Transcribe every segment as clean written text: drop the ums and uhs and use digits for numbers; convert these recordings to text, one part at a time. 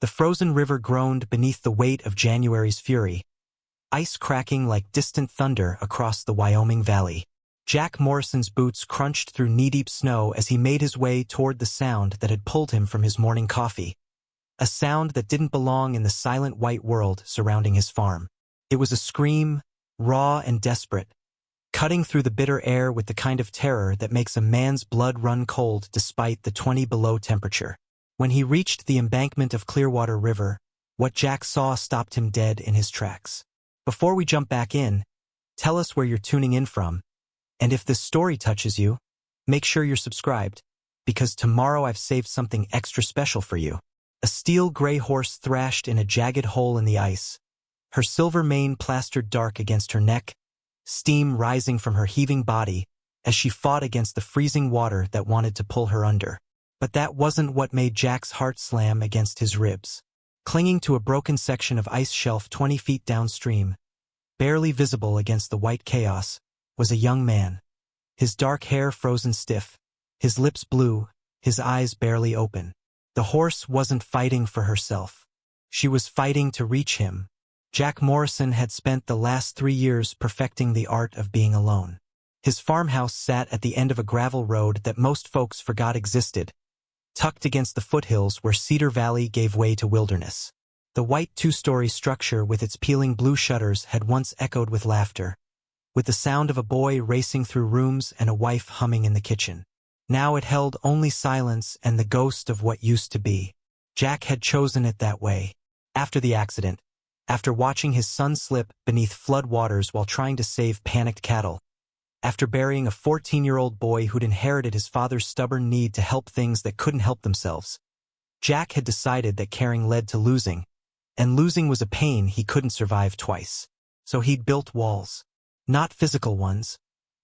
The frozen river groaned beneath the weight of January's fury, ice cracking like distant thunder across the Wyoming valley. Jack Morrison's boots crunched through knee-deep snow as he made his way toward the sound that had pulled him from his morning coffee. A sound that didn't belong in the silent white world surrounding his farm. It was a scream, raw and desperate, cutting through the bitter air with the kind of terror that makes a man's blood run cold despite the 20 below temperature. When he reached the embankment of Clearwater River, what Jack saw stopped him dead in his tracks. Before we jump back in, tell us where you're tuning in from, and if this story touches you, make sure you're subscribed, because tomorrow I've saved something extra special for you. A steel gray horse thrashed in a jagged hole in the ice, her silver mane plastered dark against her neck, steam rising from her heaving body as she fought against the freezing water that wanted to pull her under. But that wasn't what made Jack's heart slam against his ribs. Clinging to a broken section of ice shelf 20 feet downstream, barely visible against the white chaos, was a young man. His dark hair frozen stiff, his lips blue, his eyes barely open. The horse wasn't fighting for herself. She was fighting to reach him. Jack Morrison had spent the last 3 years perfecting the art of being alone. His farmhouse sat at the end of a gravel road that most folks forgot existed, tucked against the foothills where Cedar Valley gave way to wilderness. The white 2-story structure with its peeling blue shutters had once echoed with laughter, with the sound of a boy racing through rooms and a wife humming in the kitchen. Now it held only silence and the ghost of what used to be. Jack had chosen it that way. After the accident, after watching his son slip beneath flood waters while trying to save panicked cattle, after burying a 14-year-old boy who'd inherited his father's stubborn need to help things that couldn't help themselves, Jack had decided that caring led to losing, and losing was a pain he couldn't survive twice. So he'd built walls. Not physical ones,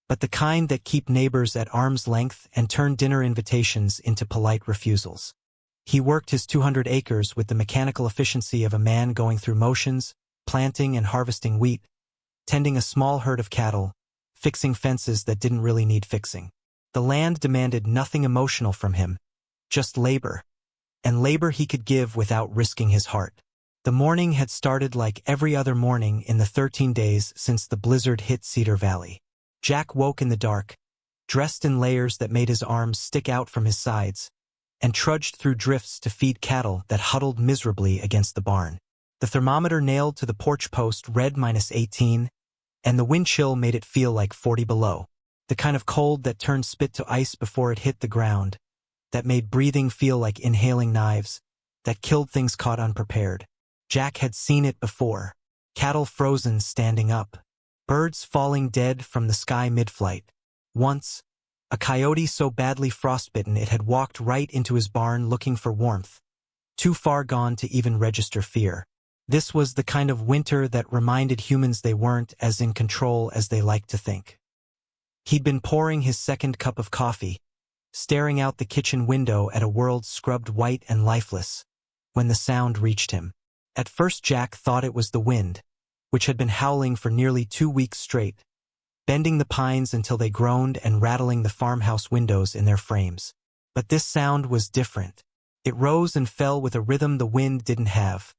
but the kind that keep neighbors at arm's length and turn dinner invitations into polite refusals. He worked his 200 acres with the mechanical efficiency of a man going through motions, planting and harvesting wheat, tending a small herd of cattle, fixing fences that didn't really need fixing. The land demanded nothing emotional from him, just labor, and labor he could give without risking his heart. The morning had started like every other morning in the 13 days since the blizzard hit Cedar Valley. Jack woke in the dark, dressed in layers that made his arms stick out from his sides, and trudged through drifts to feed cattle that huddled miserably against the barn. The thermometer nailed to the porch post read -18, and the wind chill made it feel like 40 below. The kind of cold that turned spit to ice before it hit the ground, that made breathing feel like inhaling knives, that killed things caught unprepared. Jack had seen it before. Cattle frozen standing up, birds falling dead from the sky mid-flight. Once, a coyote so badly frostbitten it had walked right into his barn looking for warmth, too far gone to even register fear. This was the kind of winter that reminded humans they weren't as in control as they liked to think. He'd been pouring his second cup of coffee, staring out the kitchen window at a world scrubbed white and lifeless, when the sound reached him. At first Jack thought it was the wind, which had been howling for nearly 2 weeks straight, bending the pines until they groaned and rattling the farmhouse windows in their frames. But this sound was different. It rose and fell with a rhythm the wind didn't have,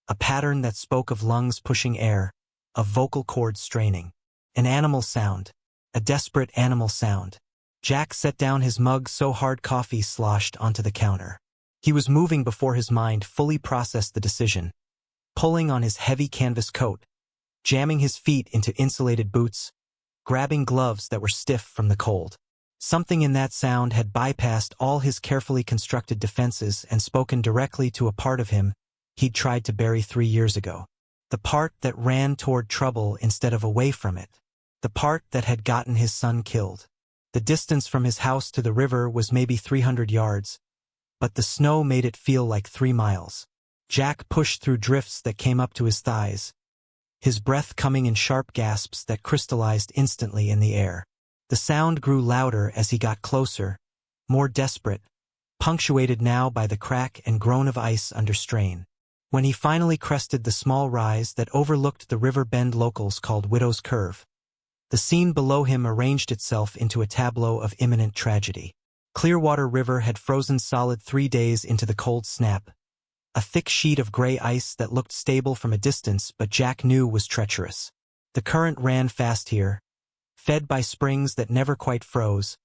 a pattern that spoke of lungs pushing air, of vocal cords straining. An animal sound, a desperate animal sound. Jack set down his mug so hard coffee sloshed onto the counter. He was moving before his mind fully processed the decision, pulling on his heavy canvas coat, jamming his feet into insulated boots, grabbing gloves that were stiff from the cold. Something in that sound had bypassed all his carefully constructed defenses and spoken directly to a part of him he'd tried to bury 3 years ago. The part that ran toward trouble instead of away from it. The part that had gotten his son killed. The distance from his house to the river was maybe 300 yards, but the snow made it feel like 3 miles. Jack pushed through drifts that came up to his thighs, his breath coming in sharp gasps that crystallized instantly in the air. The sound grew louder as he got closer, more desperate, punctuated now by the crack and groan of ice under strain. When he finally crested the small rise that overlooked the river bend locals called Widow's Curve, the scene below him arranged itself into a tableau of imminent tragedy. Clearwater River had frozen solid 3 days into the cold snap, a thick sheet of gray ice that looked stable from a distance but Jack knew was treacherous. The current ran fast here, fed by springs that never quite froze,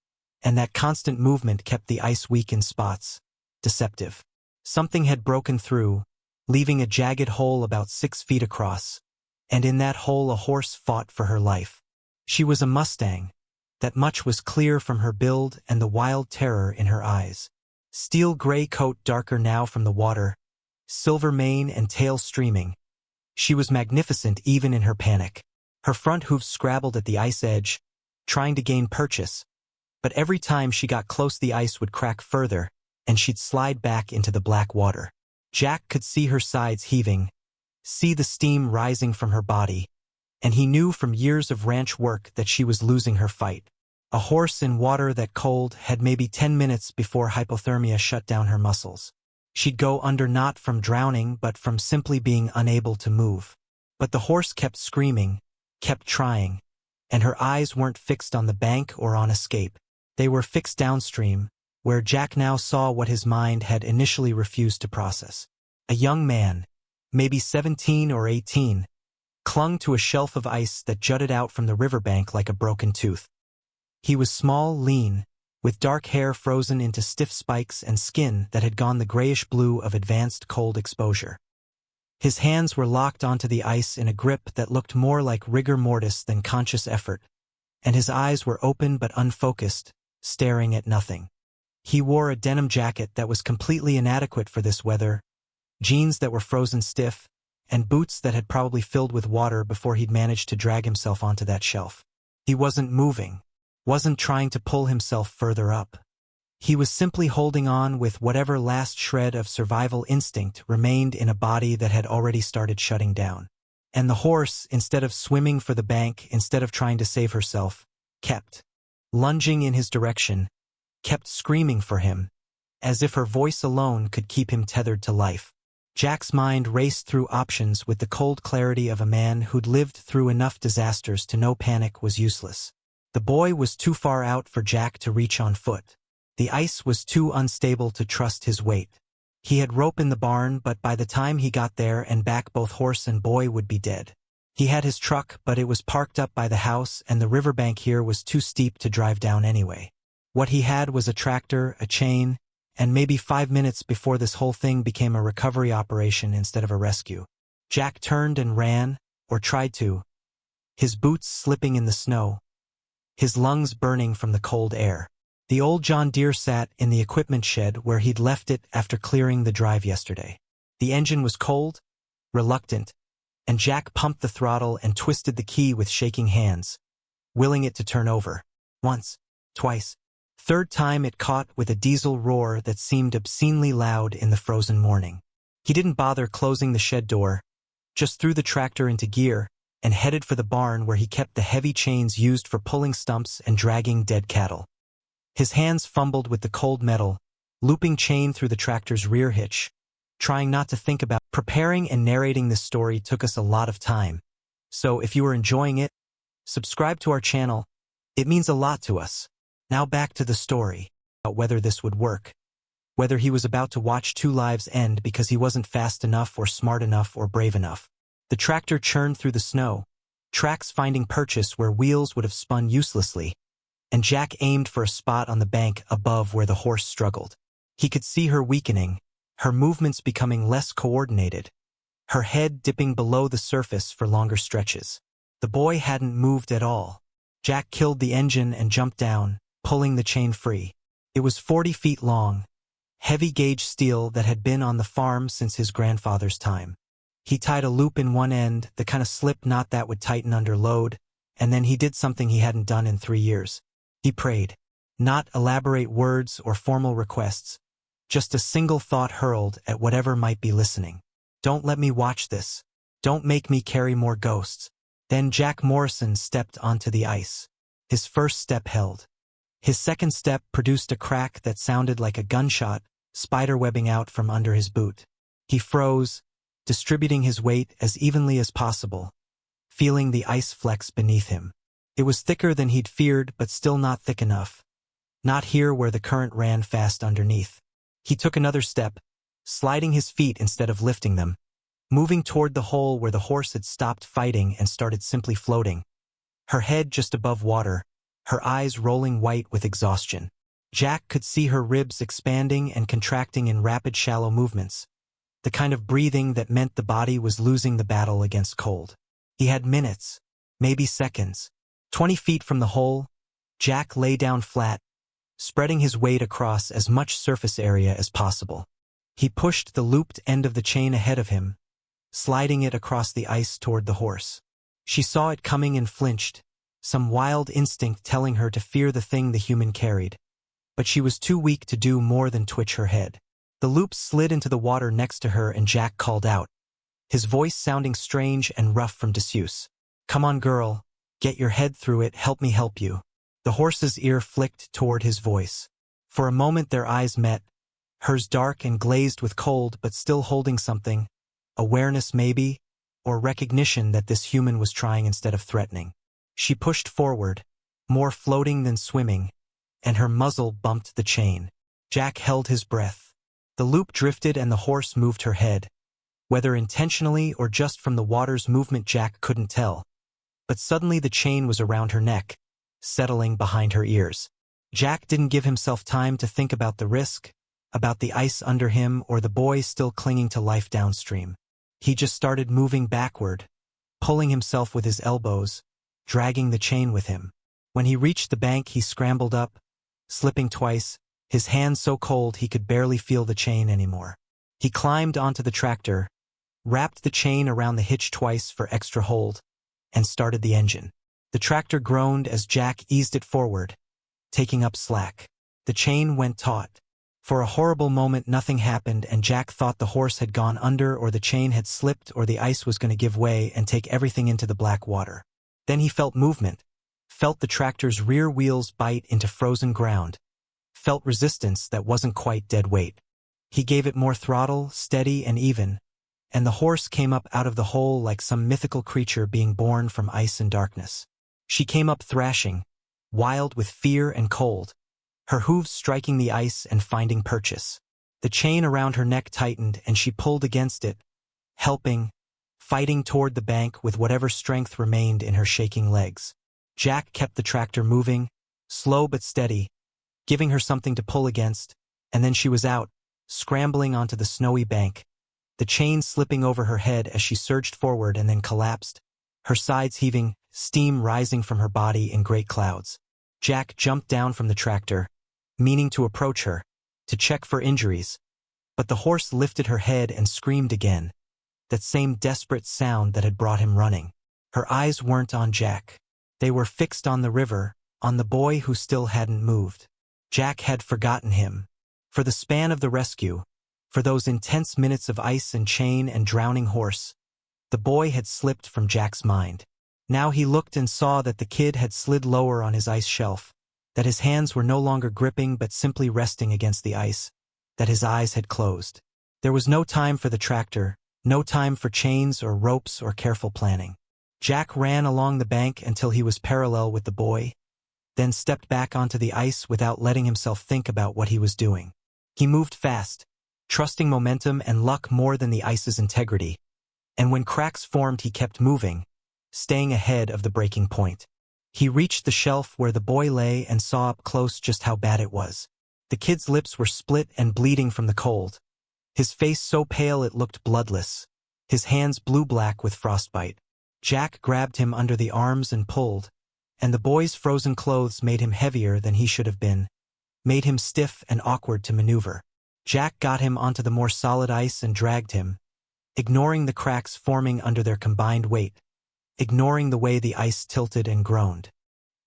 and that constant movement kept the ice weak in spots. Deceptive. Something had broken through, leaving a jagged hole about 6 feet across, and in that hole a horse fought for her life. She was a Mustang. That much was clear from her build and the wild terror in her eyes. Steel gray coat darker now from the water, silver mane and tail streaming. She was magnificent even in her panic. Her front hooves scrabbled at the ice edge, trying to gain purchase, but every time she got close the ice would crack further, and she'd slide back into the black water. Jack could see her sides heaving, see the steam rising from her body, and he knew from years of ranch work that she was losing her fight. A horse in water that cold had maybe 10 minutes before hypothermia shut down her muscles. She'd go under not from drowning but from simply being unable to move. But the horse kept screaming, kept trying, and her eyes weren't fixed on the bank or on escape. They were fixed downstream, where Jack now saw what his mind had initially refused to process. A young man, maybe 17 or 18, clung to a shelf of ice that jutted out from the riverbank like a broken tooth. He was small, lean, with dark hair frozen into stiff spikes and skin that had gone the grayish-blue of advanced cold exposure. His hands were locked onto the ice in a grip that looked more like rigor mortis than conscious effort, and his eyes were open but unfocused, staring at nothing. He wore a denim jacket that was completely inadequate for this weather, jeans that were frozen stiff, and boots that had probably filled with water before he'd managed to drag himself onto that shelf. He wasn't moving, wasn't trying to pull himself further up. He was simply holding on with whatever last shred of survival instinct remained in a body that had already started shutting down. And the horse, instead of swimming for the bank, instead of trying to save herself, kept lunging in his direction, kept screaming for him, as if her voice alone could keep him tethered to life. Jack's mind raced through options with the cold clarity of a man who'd lived through enough disasters to know panic was useless. The boy was too far out for Jack to reach on foot. The ice was too unstable to trust his weight. He had rope in the barn, but by the time he got there and back both horse and boy would be dead. He had his truck, but it was parked up by the house and the riverbank here was too steep to drive down anyway. What he had was a tractor, a chain, and maybe 5 minutes before this whole thing became a recovery operation instead of a rescue. Jack turned and ran, or tried to, his boots slipping in the snow, his lungs burning from the cold air. The old John Deere sat in the equipment shed where he'd left it after clearing the drive yesterday. The engine was cold, reluctant, and Jack pumped the throttle and twisted the key with shaking hands, willing it to turn over. Once, twice. Third time it caught with a diesel roar that seemed obscenely loud in the frozen morning. He didn't bother closing the shed door, just threw the tractor into gear and headed for the barn where he kept the heavy chains used for pulling stumps and dragging dead cattle. His hands fumbled with the cold metal, looping chain through the tractor's rear hitch, trying not to think about. Preparing and narrating this story took us a lot of time, so if you are enjoying it, subscribe to our channel. It means a lot to us. Now back to the story, about whether this would work, whether he was about to watch 2 lives end because he wasn't fast enough or smart enough or brave enough. The tractor churned through the snow, tracks finding purchase where wheels would have spun uselessly, and Jack aimed for a spot on the bank above where the horse struggled. He could see her weakening, her movements becoming less coordinated, her head dipping below the surface for longer stretches. The boy hadn't moved at all. Jack killed the engine and jumped down, pulling the chain free. It was 40 feet long, heavy-gauge steel that had been on the farm since his grandfather's time. He tied a loop in one end, the kind of slip knot that would tighten under load, and then he did something he hadn't done in 3 years. He prayed. Not elaborate words or formal requests, just a single thought hurled at whatever might be listening. Don't let me watch this. Don't make me carry more ghosts. Then Jack Morrison stepped onto the ice. His first step held. His second step produced a crack that sounded like a gunshot, spiderwebbing out from under his boot. He froze, distributing his weight as evenly as possible, feeling the ice flecks beneath him. It was thicker than he'd feared, but still not thick enough. Not here where the current ran fast underneath. He took another step, sliding his feet instead of lifting them, moving toward the hole where the horse had stopped fighting and started simply floating, her head just above water, her eyes rolling white with exhaustion. Jack could see her ribs expanding and contracting in rapid shallow movements, the kind of breathing that meant the body was losing the battle against cold. He had minutes, maybe seconds. 20 feet from the hole, Jack lay down flat, spreading his weight across as much surface area as possible. He pushed the looped end of the chain ahead of him, sliding it across the ice toward the horse. She saw it coming and flinched, some wild instinct telling her to fear the thing the human carried. But she was too weak to do more than twitch her head. The loop slid into the water next to her and Jack called out, his voice sounding strange and rough from disuse. "Come on, girl. Get your head through it, help me help you." The horse's ear flicked toward his voice. For a moment their eyes met, hers dark and glazed with cold but still holding something, awareness maybe, or recognition that this human was trying instead of threatening. She pushed forward, more floating than swimming, and her muzzle bumped the chain. Jack held his breath. The loop drifted and the horse moved her head. Whether intentionally or just from the water's movement Jack couldn't tell. But suddenly the chain was around her neck, settling behind her ears. Jack didn't give himself time to think about the risk, about the ice under him or the boy still clinging to life downstream. He just started moving backward, pulling himself with his elbows, dragging the chain with him. When he reached the bank he scrambled up, slipping twice, his hands so cold he could barely feel the chain anymore. He climbed onto the tractor, wrapped the chain around the hitch twice for extra hold, and started the engine. The tractor groaned as Jack eased it forward, taking up slack. The chain went taut. For a horrible moment nothing happened and Jack thought the horse had gone under or the chain had slipped or the ice was going to give way and take everything into the black water. Then he felt movement, felt the tractor's rear wheels bite into frozen ground, felt resistance that wasn't quite dead weight. He gave it more throttle, steady and even, and the horse came up out of the hole like some mythical creature being born from ice and darkness. She came up thrashing, wild with fear and cold, her hooves striking the ice and finding purchase. The chain around her neck tightened and she pulled against it, helping, fighting toward the bank with whatever strength remained in her shaking legs. Jack kept the tractor moving, slow but steady, giving her something to pull against, and then she was out, scrambling onto the snowy bank, the chain slipping over her head as she surged forward and then collapsed, her sides heaving, steam rising from her body in great clouds. Jack jumped down from the tractor, meaning to approach her, to check for injuries, but the horse lifted her head and screamed again, that same desperate sound that had brought him running. Her eyes weren't on Jack. They were fixed on the river, on the boy who still hadn't moved. Jack had forgotten him. For the span of the rescue, for those intense minutes of ice and chain and drowning horse, the boy had slipped from Jack's mind. Now he looked and saw that the kid had slid lower on his ice shelf, that his hands were no longer gripping but simply resting against the ice, that his eyes had closed. There was no time for the tractor, no time for chains or ropes or careful planning. Jack ran along the bank until he was parallel with the boy, then stepped back onto the ice without letting himself think about what he was doing. He moved fast, trusting momentum and luck more than the ice's integrity, and when cracks formed he kept moving, staying ahead of the breaking point. He reached the shelf where the boy lay and saw up close just how bad it was. The kid's lips were split and bleeding from the cold, his face so pale it looked bloodless, his hands blue-black with frostbite. Jack grabbed him under the arms and pulled, and the boy's frozen clothes made him heavier than he should have been, made him stiff and awkward to maneuver. Jack got him onto the more solid ice and dragged him, ignoring the cracks forming under their combined weight, ignoring the way the ice tilted and groaned.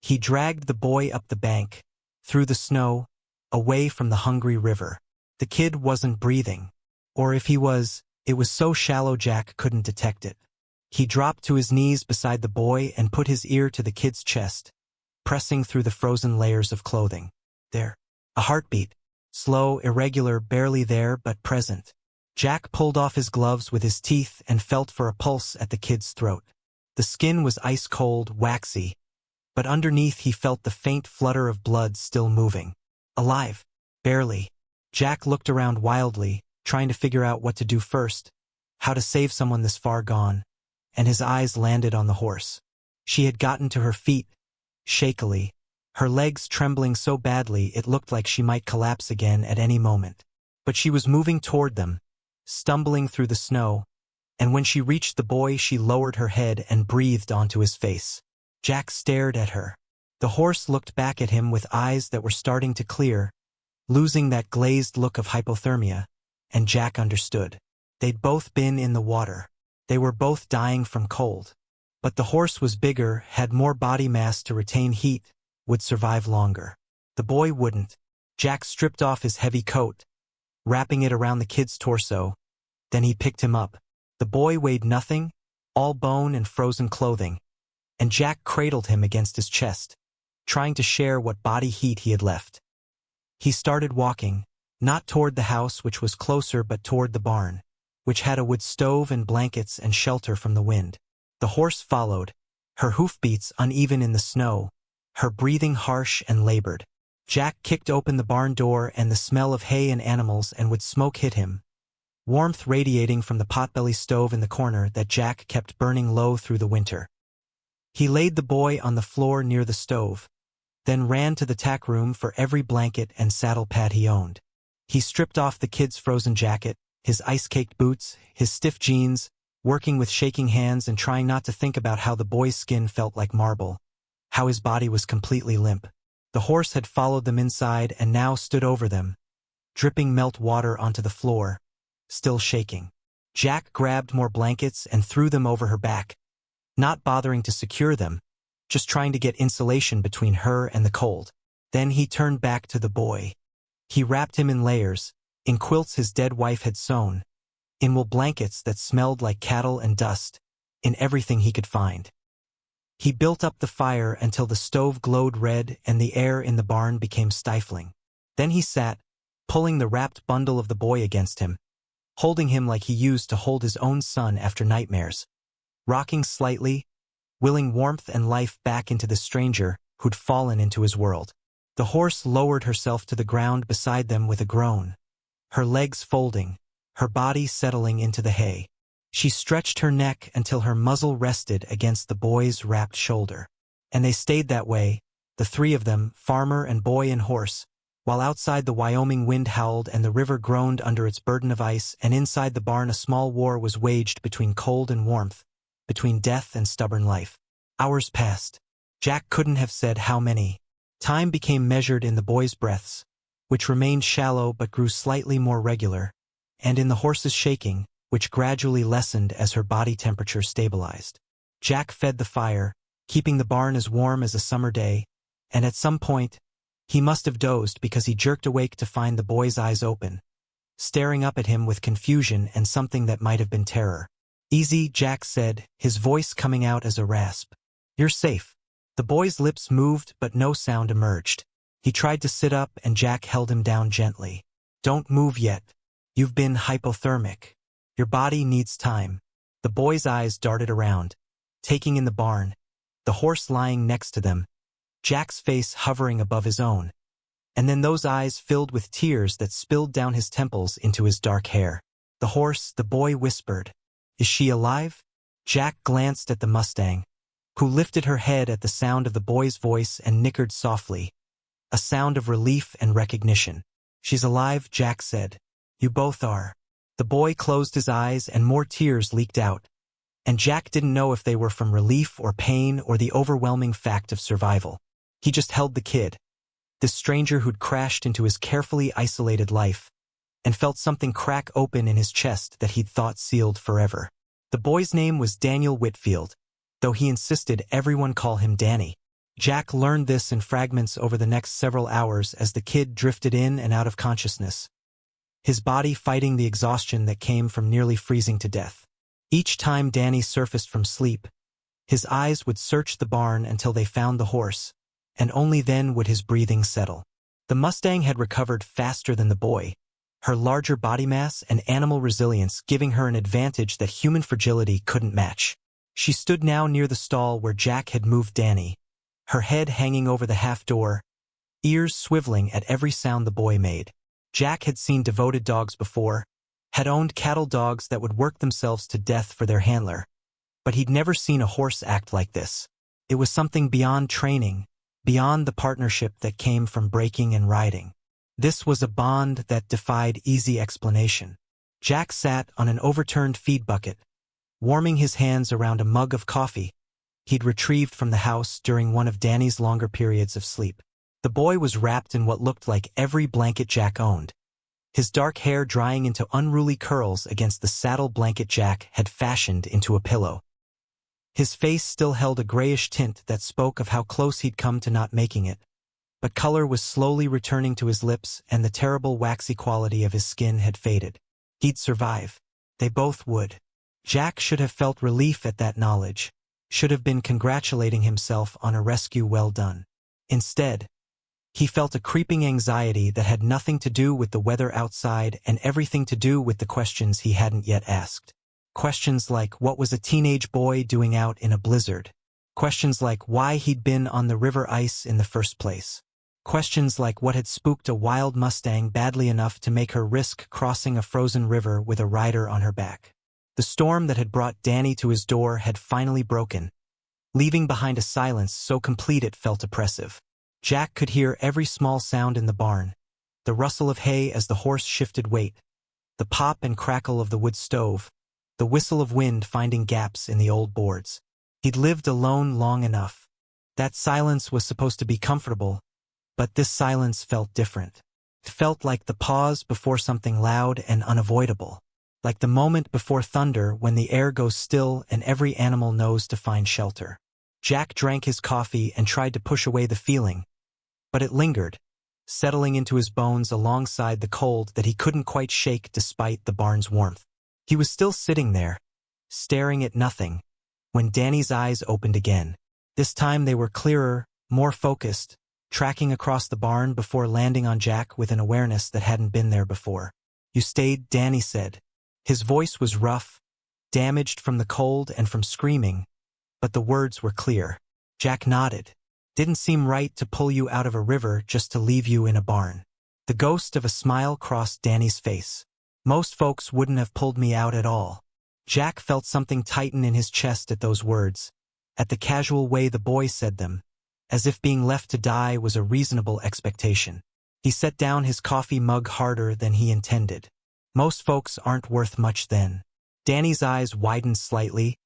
He dragged the boy up the bank, through the snow, away from the hungry river. The kid wasn't breathing. Or if he was, it was so shallow Jack couldn't detect it. He dropped to his knees beside the boy and put his ear to the kid's chest, pressing through the frozen layers of clothing. There. A heartbeat. Slow, irregular, barely there but present. Jack pulled off his gloves with his teeth and felt for a pulse at the kid's throat. The skin was ice-cold, waxy, but underneath he felt the faint flutter of blood still moving. Alive. Barely. Jack looked around wildly, trying to figure out what to do first, how to save someone this far gone, and his eyes landed on the horse. She had gotten to her feet, shakily, her legs trembling so badly it looked like she might collapse again at any moment. But she was moving toward them, stumbling through the snow, and when she reached the boy she lowered her head and breathed onto his face. Jack stared at her. The horse looked back at him with eyes that were starting to clear, losing that glazed look of hypothermia, and Jack understood. They'd both been in the water. They were both dying from cold. But the horse was bigger, had more body mass to retain heat, would survive longer. The boy wouldn't. Jack stripped off his heavy coat, wrapping it around the kid's torso. Then he picked him up. The boy weighed nothing, all bone and frozen clothing, and Jack cradled him against his chest, trying to share what body heat he had left. He started walking, not toward the house which was closer but toward the barn, which had a wood stove and blankets and shelter from the wind. The horse followed, her hoofbeats uneven in the snow, her breathing harsh and labored. Jack kicked open the barn door and the smell of hay and animals and wood smoke hit him, warmth radiating from the potbelly stove in the corner that Jack kept burning low through the winter. He laid the boy on the floor near the stove, then ran to the tack room for every blanket and saddle pad he owned. He stripped off the kid's frozen jacket, his ice-caked boots, his stiff jeans, working with shaking hands and trying not to think about how the boy's skin felt like marble, how his body was completely limp. The horse had followed them inside and now stood over them, dripping melt water onto the floor, still shaking. Jack grabbed more blankets and threw them over her back, not bothering to secure them, just trying to get insulation between her and the cold. Then he turned back to the boy. He wrapped him in layers, in quilts his dead wife had sewn, in wool blankets that smelled like cattle and dust, in everything he could find. He built up the fire until the stove glowed red and the air in the barn became stifling. Then he sat, pulling the wrapped bundle of the boy against him, holding him like he used to hold his own son after nightmares, rocking slightly, willing warmth and life back into the stranger who'd fallen into his world. The horse lowered herself to the ground beside them with a groan, her legs folding, her body settling into the hay. She stretched her neck until her muzzle rested against the boy's wrapped shoulder. And they stayed that way, the three of them, farmer and boy and horse, while outside the Wyoming wind howled and the river groaned under its burden of ice, and inside the barn a small war was waged between cold and warmth, between death and stubborn life. Hours passed. Jack couldn't have said how many. Time became measured in the boy's breaths, which remained shallow but grew slightly more regular, and in the horse's shaking, which gradually lessened as her body temperature stabilized. Jack fed the fire, keeping the barn as warm as a summer day, and at some point, he must have dozed because he jerked awake to find the boy's eyes open, staring up at him with confusion and something that might have been terror. "Easy," Jack said, his voice coming out as a rasp. "You're safe." The boy's lips moved but no sound emerged. He tried to sit up and Jack held him down gently. "Don't move yet. You've been hypothermic. Your body needs time." The boy's eyes darted around, taking in the barn, the horse lying next to them, Jack's face hovering above his own, and then those eyes filled with tears that spilled down his temples into his dark hair. "The horse," the boy whispered. "Is she alive?" Jack glanced at the Mustang, who lifted her head at the sound of the boy's voice and nickered softly, a sound of relief and recognition. "She's alive," Jack said. "You both are." The boy closed his eyes and more tears leaked out, and Jack didn't know if they were from relief or pain or the overwhelming fact of survival. He just held the kid, this stranger who'd crashed into his carefully isolated life, and felt something crack open in his chest that he'd thought sealed forever. The boy's name was Daniel Whitfield, though he insisted everyone call him Danny. Jack learned this in fragments over the next several hours as the kid drifted in and out of consciousness, his body fighting the exhaustion that came from nearly freezing to death. Each time Danny surfaced from sleep, his eyes would search the barn until they found the horse, and only then would his breathing settle. The Mustang had recovered faster than the boy, her larger body mass and animal resilience giving her an advantage that human fragility couldn't match. She stood now near the stall where Jack had moved Danny, her head hanging over the half-door, ears swiveling at every sound the boy made. Jack had seen devoted dogs before, had owned cattle dogs that would work themselves to death for their handler. But he'd never seen a horse act like this. It was something beyond training, beyond the partnership that came from breaking and riding. This was a bond that defied easy explanation. Jack sat on an overturned feed bucket, warming his hands around a mug of coffee he'd retrieved from the house during one of Danny's longer periods of sleep. The boy was wrapped in what looked like every blanket Jack owned, his dark hair drying into unruly curls against the saddle blanket Jack had fashioned into a pillow. His face still held a grayish tint that spoke of how close he'd come to not making it, but color was slowly returning to his lips and the terrible waxy quality of his skin had faded. He'd survive. They both would. Jack should have felt relief at that knowledge, should have been congratulating himself on a rescue well done. Instead, he felt a creeping anxiety that had nothing to do with the weather outside and everything to do with the questions he hadn't yet asked. Questions like what was a teenage boy doing out in a blizzard? Questions like why he'd been on the river ice in the first place. Questions like what had spooked a wild Mustang badly enough to make her risk crossing a frozen river with a rider on her back. The storm that had brought Danny to his door had finally broken, leaving behind a silence so complete it felt oppressive. Jack could hear every small sound in the barn, the rustle of hay as the horse shifted weight, the pop and crackle of the wood stove, the whistle of wind finding gaps in the old boards. He'd lived alone long enough. That silence was supposed to be comfortable, but this silence felt different. It felt like the pause before something loud and unavoidable, like the moment before thunder when the air goes still and every animal knows to find shelter. Jack drank his coffee and tried to push away the feeling, but it lingered, settling into his bones alongside the cold that he couldn't quite shake despite the barn's warmth. He was still sitting there, staring at nothing, when Danny's eyes opened again. This time they were clearer, more focused, tracking across the barn before landing on Jack with an awareness that hadn't been there before. "You stayed," Danny said. His voice was rough, damaged from the cold and from screaming, but the words were clear. Jack nodded. "Didn't seem right to pull you out of a river just to leave you in a barn." The ghost of a smile crossed Danny's face. "Most folks wouldn't have pulled me out at all." Jack felt something tighten in his chest at those words, at the casual way the boy said them, as if being left to die was a reasonable expectation. He set down his coffee mug harder than he intended. Most folks aren't worth much then. Danny's eyes widened slightly,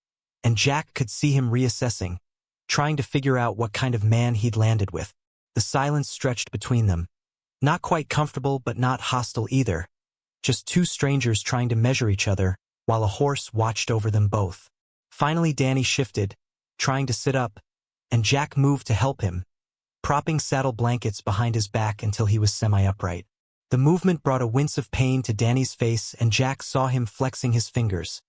and Jack could see him reassessing, trying to figure out what kind of man he'd landed with. The silence stretched between them. Not quite comfortable but not hostile either. Just two strangers trying to measure each other, while a horse watched over them both. Finally Danny shifted, trying to sit up, and Jack moved to help him, propping saddle blankets behind his back until he was semi-upright. The movement brought a wince of pain to Danny's face and Jack saw him flexing his fingers,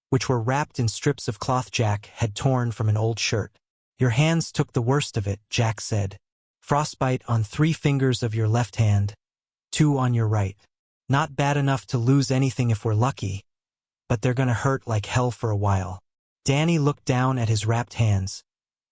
which were wrapped in strips of cloth Jack had torn from an old shirt. "Your hands took the worst of it," Jack said. "Frostbite on 3 fingers of your left hand, 2 on your right. Not bad enough to lose anything if we're lucky, but they're gonna hurt like hell for a while." Danny looked down at his wrapped hands,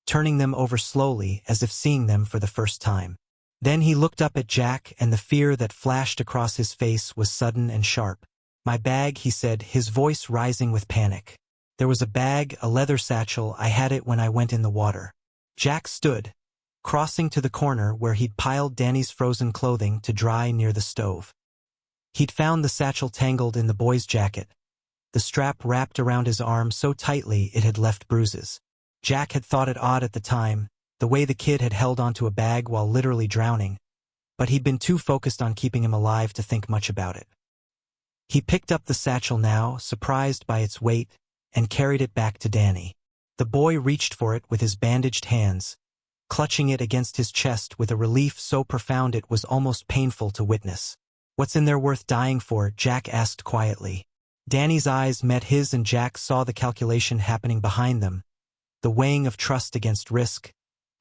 turning them over slowly as if seeing them for the first time. Then he looked up at Jack and the fear that flashed across his face was sudden and sharp. "My bag," he said, his voice rising with panic. "There was a bag, a leather satchel. I had it when I went in the water." Jack stood, crossing to the corner where he'd piled Danny's frozen clothing to dry near the stove. He'd found the satchel tangled in the boy's jacket, the strap wrapped around his arm so tightly it had left bruises. Jack had thought it odd at the time, the way the kid had held onto a bag while literally drowning, but he'd been too focused on keeping him alive to think much about it. He picked up the satchel now, surprised by its weight, and carried it back to Danny. The boy reached for it with his bandaged hands, clutching it against his chest with a relief so profound it was almost painful to witness. "What's in there worth dying for?" Jack asked quietly. Danny's eyes met his and Jack saw the calculation happening behind them, the weighing of trust against risk,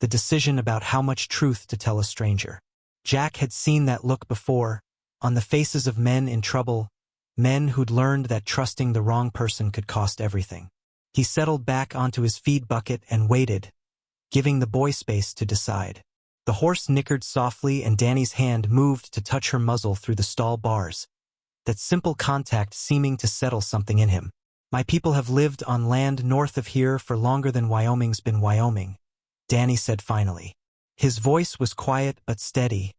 the decision about how much truth to tell a stranger. Jack had seen that look before, on the faces of men in trouble, men who'd learned that trusting the wrong person could cost everything. He settled back onto his feed bucket and waited, giving the boy space to decide. The horse nickered softly and Danny's hand moved to touch her muzzle through the stall bars. that simple contact seeming to settle something in him. My people have lived on land north of here for longer than Wyoming's been Wyoming, Danny said finally. His voice was quiet but steady,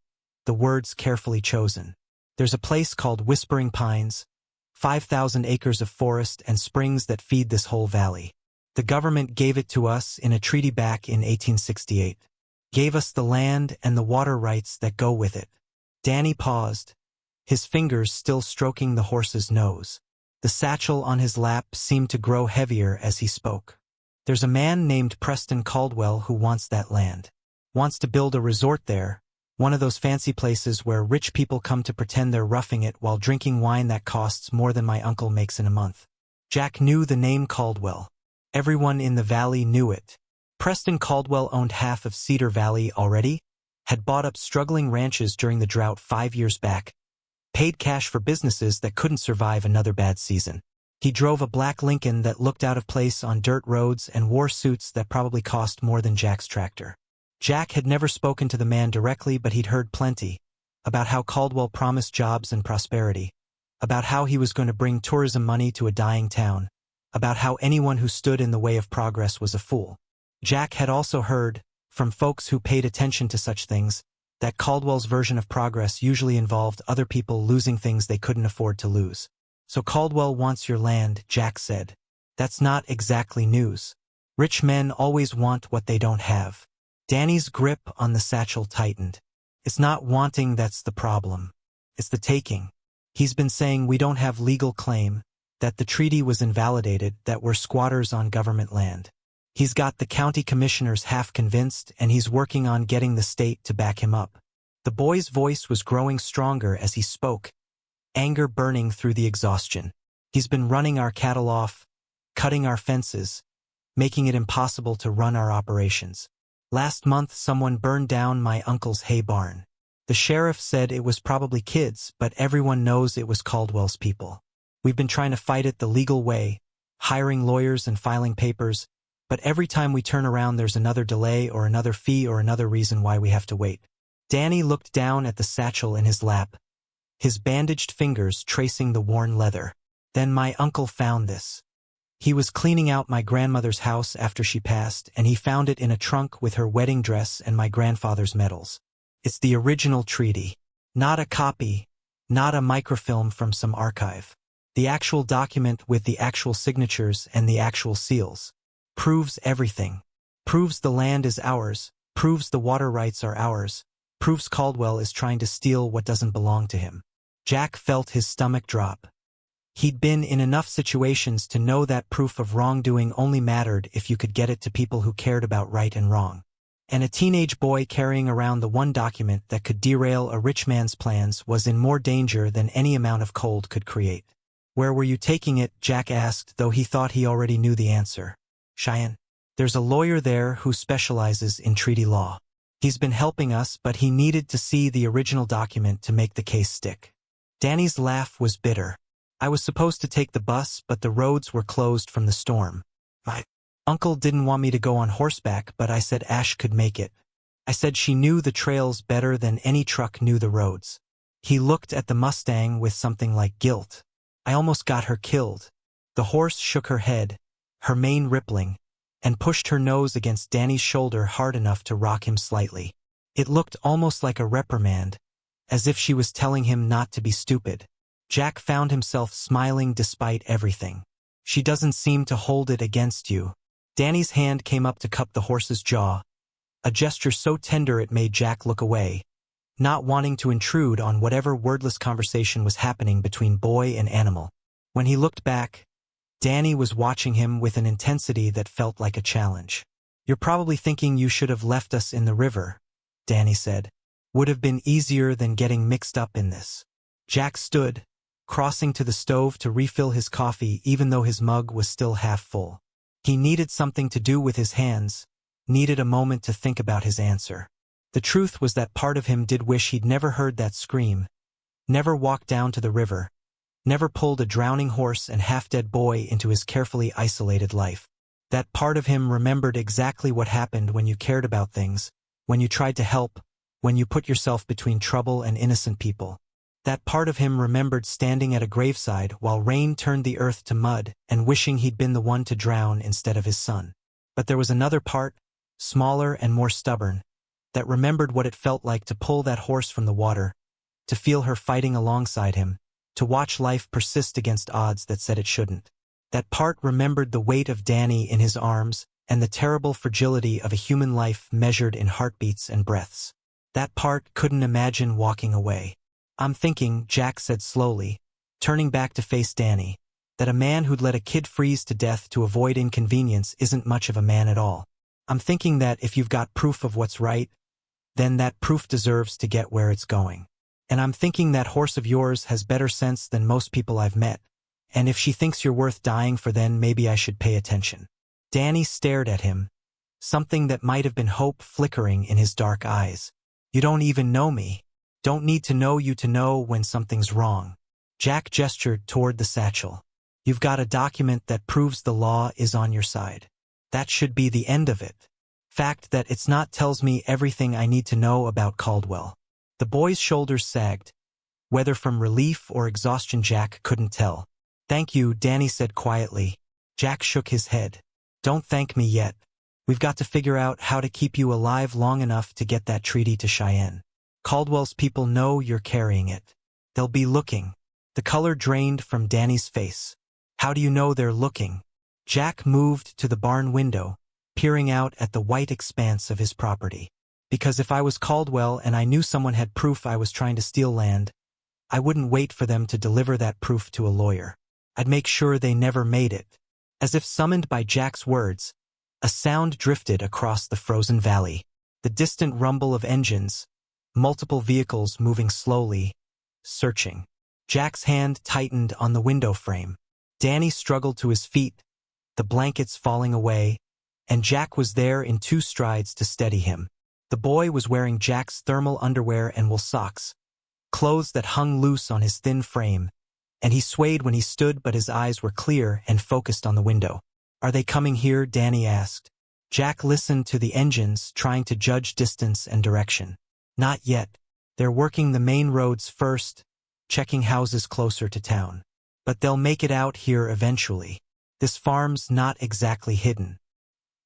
the words carefully chosen. There's a place called Whispering Pines, 5,000 acres of forest and springs that feed this whole valley. The government gave it to us in a treaty back in 1868. Gave us the land and the water rights that go with it. Danny paused, his fingers still stroking the horse's nose. The satchel on his lap seemed to grow heavier as he spoke. There's a man named Preston Caldwell who wants that land. Wants to build a resort there, one of those fancy places where rich people come to pretend they're roughing it while drinking wine that costs more than my uncle makes in a month. Jack knew the name Caldwell. Everyone in the valley knew it. Preston Caldwell owned half of Cedar Valley already, had bought up struggling ranches during the drought 5 years back, paid cash for businesses that couldn't survive another bad season. He drove a black Lincoln that looked out of place on dirt roads and wore suits that probably cost more than Jack's tractor. Jack had never spoken to the man directly, but he'd heard plenty about how Caldwell promised jobs and prosperity, about how he was going to bring tourism money to a dying town, about how anyone who stood in the way of progress was a fool. Jack had also heard, from folks who paid attention to such things, that Caldwell's version of progress usually involved other people losing things they couldn't afford to lose. So Caldwell wants your land, Jack said. That's not exactly news. Rich men always want what they don't have. Danny's grip on the satchel tightened. It's not wanting that's the problem. It's the taking. He's been saying we don't have legal claim, that the treaty was invalidated, that we're squatters on government land. He's got the county commissioners half convinced, and he's working on getting the state to back him up. The boy's voice was growing stronger as he spoke, anger burning through the exhaustion. He's been running our cattle off, cutting our fences, making it impossible to run our operations. Last month someone burned down my uncle's hay barn. The sheriff said it was probably kids, but everyone knows it was Caldwell's people. We've been trying to fight it the legal way, hiring lawyers and filing papers, but every time we turn around there's another delay or another fee or another reason why we have to wait. Danny looked down at the satchel in his lap, his bandaged fingers tracing the worn leather. Then my uncle found this. He was cleaning out my grandmother's house after she passed, and he found it in a trunk with her wedding dress and my grandfather's medals. It's the original treaty. Not a copy, not a microfilm from some archive. The actual document with the actual signatures and the actual seals. Proves everything. Proves the land is ours, proves the water rights are ours, proves Caldwell is trying to steal what doesn't belong to him. Jack felt his stomach drop. He'd been in enough situations to know that proof of wrongdoing only mattered if you could get it to people who cared about right and wrong. And a teenage boy carrying around the one document that could derail a rich man's plans was in more danger than any amount of cold could create. Where were you taking it? Jack asked, though he thought he already knew the answer. Cheyenne. There's a lawyer there who specializes in treaty law. He's been helping us, but he needed to see the original document to make the case stick. Danny's laugh was bitter. I was supposed to take the bus, but the roads were closed from the storm. My uncle didn't want me to go on horseback, but I said Ash could make it. I said she knew the trails better than any truck knew the roads. He looked at the Mustang with something like guilt. I almost got her killed. The horse shook her head, her mane rippling, and pushed her nose against Danny's shoulder hard enough to rock him slightly. It looked almost like a reprimand, as if she was telling him not to be stupid. Jack found himself smiling despite everything. She doesn't seem to hold it against you. Danny's hand came up to cup the horse's jaw, a gesture so tender it made Jack look away, not wanting to intrude on whatever wordless conversation was happening between boy and animal. When he looked back, Danny was watching him with an intensity that felt like a challenge. You're probably thinking you should have left us in the river, Danny said. Would have been easier than getting mixed up in this. Jack stood, crossing to the stove to refill his coffee even though his mug was still half full. He needed something to do with his hands, needed a moment to think about his answer. The truth was that part of him did wish he'd never heard that scream, never walked down to the river, never pulled a drowning horse and half-dead boy into his carefully isolated life. That part of him remembered exactly what happened when you cared about things, when you tried to help, when you put yourself between trouble and innocent people. That part of him remembered standing at a graveside while rain turned the earth to mud and wishing he'd been the one to drown instead of his son. But there was another part, smaller and more stubborn, that remembered what it felt like to pull that horse from the water, to feel her fighting alongside him, to watch life persist against odds that said it shouldn't. That part remembered the weight of Danny in his arms and the terrible fragility of a human life measured in heartbeats and breaths. That part couldn't imagine walking away. I'm thinking, Jack said slowly, turning back to face Danny, that a man who'd let a kid freeze to death to avoid inconvenience isn't much of a man at all. I'm thinking that if you've got proof of what's right, then that proof deserves to get where it's going. And I'm thinking that horse of yours has better sense than most people I've met, and if she thinks you're worth dying for, then maybe I should pay attention. Danny stared at him, something that might have been hope flickering in his dark eyes. You don't even know me. Don't need to know you to know when something's wrong. Jack gestured toward the satchel. You've got a document that proves the law is on your side. That should be the end of it. Fact that it's not tells me everything I need to know about Caldwell. The boy's shoulders sagged. Whether from relief or exhaustion, Jack couldn't tell. Thank you, Danny said quietly. Jack shook his head. Don't thank me yet. We've got to figure out how to keep you alive long enough to get that treaty to Cheyenne. Caldwell's people know you're carrying it. They'll be looking. The color drained from Danny's face. How do you know they're looking? Jack moved to the barn window, peering out at the white expanse of his property. Because if I was Caldwell and I knew someone had proof I was trying to steal land, I wouldn't wait for them to deliver that proof to a lawyer. I'd make sure they never made it. As if summoned by Jack's words, a sound drifted across the frozen valley. The distant rumble of engines, multiple vehicles moving slowly, searching. Jack's hand tightened on the window frame. Danny struggled to his feet, the blankets falling away, and Jack was there in 2 strides to steady him. The boy was wearing Jack's thermal underwear and wool socks, clothes that hung loose on his thin frame, and he swayed when he stood, but his eyes were clear and focused on the window. Are they coming here? Danny asked. Jack listened to the engines, trying to judge distance and direction. Not yet. They're working the main roads first, checking houses closer to town. But they'll make it out here eventually. This farm's not exactly hidden.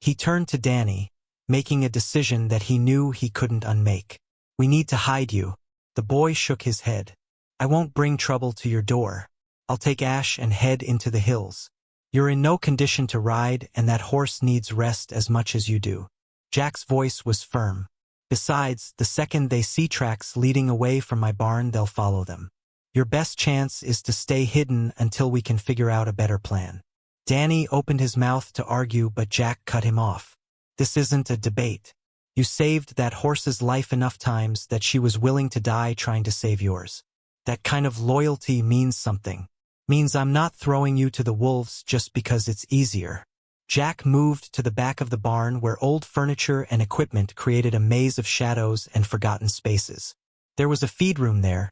He turned to Danny, making a decision that he knew he couldn't unmake. We need to hide you. The boy shook his head. I won't bring trouble to your door. I'll take Ash and head into the hills. You're in no condition to ride, and that horse needs rest as much as you do. Jack's voice was firm. Besides, the second they see tracks leading away from my barn, they'll follow them. Your best chance is to stay hidden until we can figure out a better plan. Danny opened his mouth to argue, but Jack cut him off. This isn't a debate. You saved that horse's life enough times that she was willing to die trying to save yours. That kind of loyalty means something. Means I'm not throwing you to the wolves just because it's easier. Jack moved to the back of the barn where old furniture and equipment created a maze of shadows and forgotten spaces. There was a feed room there,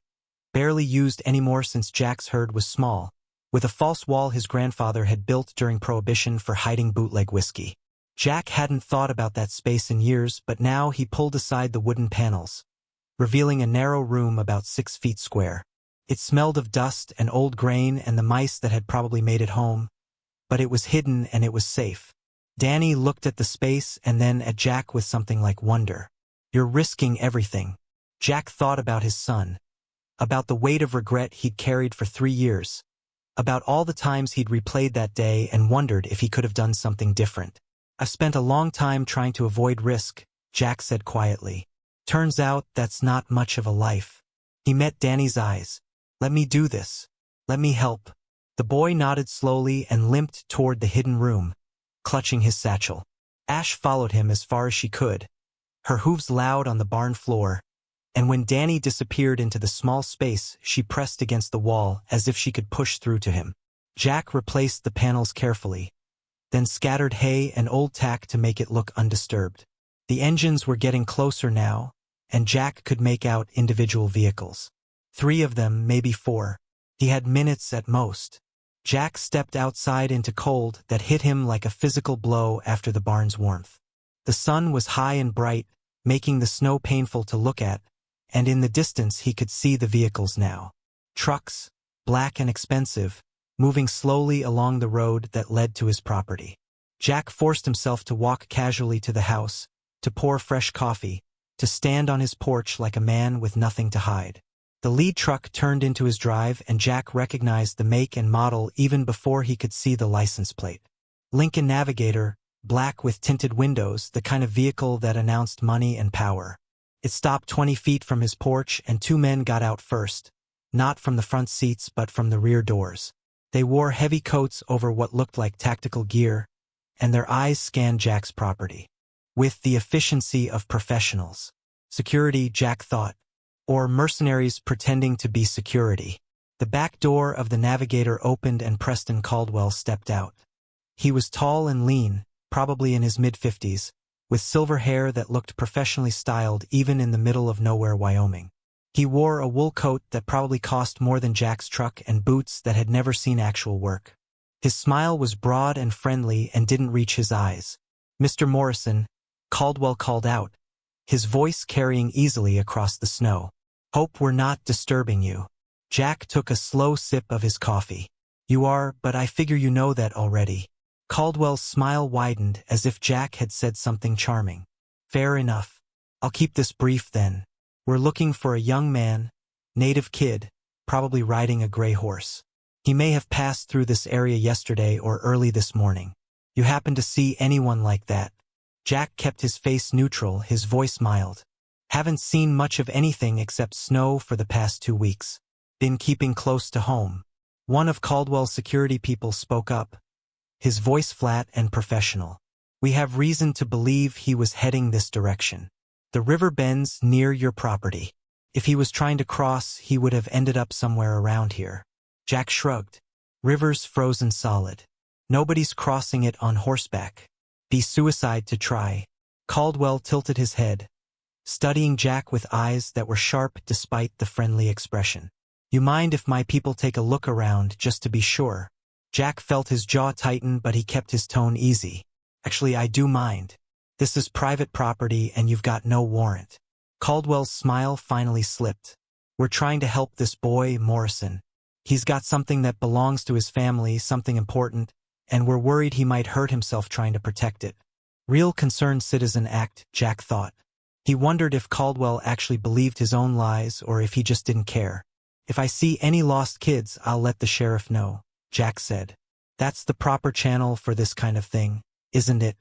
barely used anymore since Jack's herd was small, with a false wall his grandfather had built during Prohibition for hiding bootleg whiskey. Jack hadn't thought about that space in years, but now he pulled aside the wooden panels, revealing a narrow room about 6 feet square. It smelled of dust and old grain and the mice that had probably made it home, but it was hidden and it was safe. Danny looked at the space and then at Jack with something like wonder. You're risking everything. Jack thought about his son, about the weight of regret he'd carried for 3 years, about all the times he'd replayed that day and wondered if he could have done something different. I've spent a long time trying to avoid risk, Jack said quietly. Turns out that's not much of a life. He met Danny's eyes. Let me do this. Let me help. The boy nodded slowly and limped toward the hidden room, clutching his satchel. Ash followed him as far as she could, her hooves loud on the barn floor, and when Danny disappeared into the small space, she pressed against the wall as if she could push through to him. Jack replaced the panels carefully, then scattered hay and old tack to make it look undisturbed. The engines were getting closer now, and Jack could make out individual vehicles. 3 of them, maybe 4. He had minutes at most. Jack stepped outside into cold that hit him like a physical blow after the barn's warmth. The sun was high and bright, making the snow painful to look at, and in the distance he could see the vehicles now. trucks, black and expensive, moving slowly along the road that led to his property. Jack forced himself to walk casually to the house, to pour fresh coffee, to stand on his porch like a man with nothing to hide. The lead truck turned into his drive and Jack recognized the make and model even before he could see the license plate. Lincoln Navigator, black with tinted windows, the kind of vehicle that announced money and power. It stopped 20 feet from his porch and two men got out first, not from the front seats but from the rear doors. They wore heavy coats over what looked like tactical gear, and their eyes scanned Jack's property. With the efficiency of professionals. Security, Jack thought. Or mercenaries pretending to be security. The back door of the Navigator opened and Preston Caldwell stepped out. He was tall and lean, probably in his mid-50s, with silver hair that looked professionally styled even in the middle of nowhere, Wyoming. He wore a wool coat that probably cost more than Jack's truck and boots that had never seen actual work. His smile was broad and friendly and didn't reach his eyes. "Mr. Morrison," Caldwell called out, his voice carrying easily across the snow. "Hope we're not disturbing you." Jack took a slow sip of his coffee. "You are, but I figure you know that already." Caldwell's smile widened as if Jack had said something charming. "Fair enough. I'll keep this brief then. We're looking for a young man, native kid, probably riding a gray horse. He may have passed through this area yesterday or early this morning. You happen to see anyone like that?" Jack kept his face neutral, his voice mild. "Haven't seen much of anything except snow for the past 2 weeks. Been keeping close to home." One of Caldwell's security people spoke up, his voice flat and professional. "We have reason to believe he was heading this direction. The river bends near your property. If he was trying to cross, he would have ended up somewhere around here." Jack shrugged. "River's frozen solid. Nobody's crossing it on horseback. Be suicide to try." Caldwell tilted his head, studying Jack with eyes that were sharp despite the friendly expression. "You mind if my people take a look around just to be sure?" Jack felt his jaw tighten, but he kept his tone easy. "Actually, I do mind. This is private property and you've got no warrant." Caldwell's smile finally slipped. "We're trying to help this boy, Morrison. He's got something that belongs to his family, something important, and we're worried he might hurt himself trying to protect it." Real concerned citizen act, Jack thought. He wondered if Caldwell actually believed his own lies or if he just didn't care. "If I see any lost kids, I'll let the sheriff know," Jack said. "That's the proper channel for this kind of thing, isn't it?"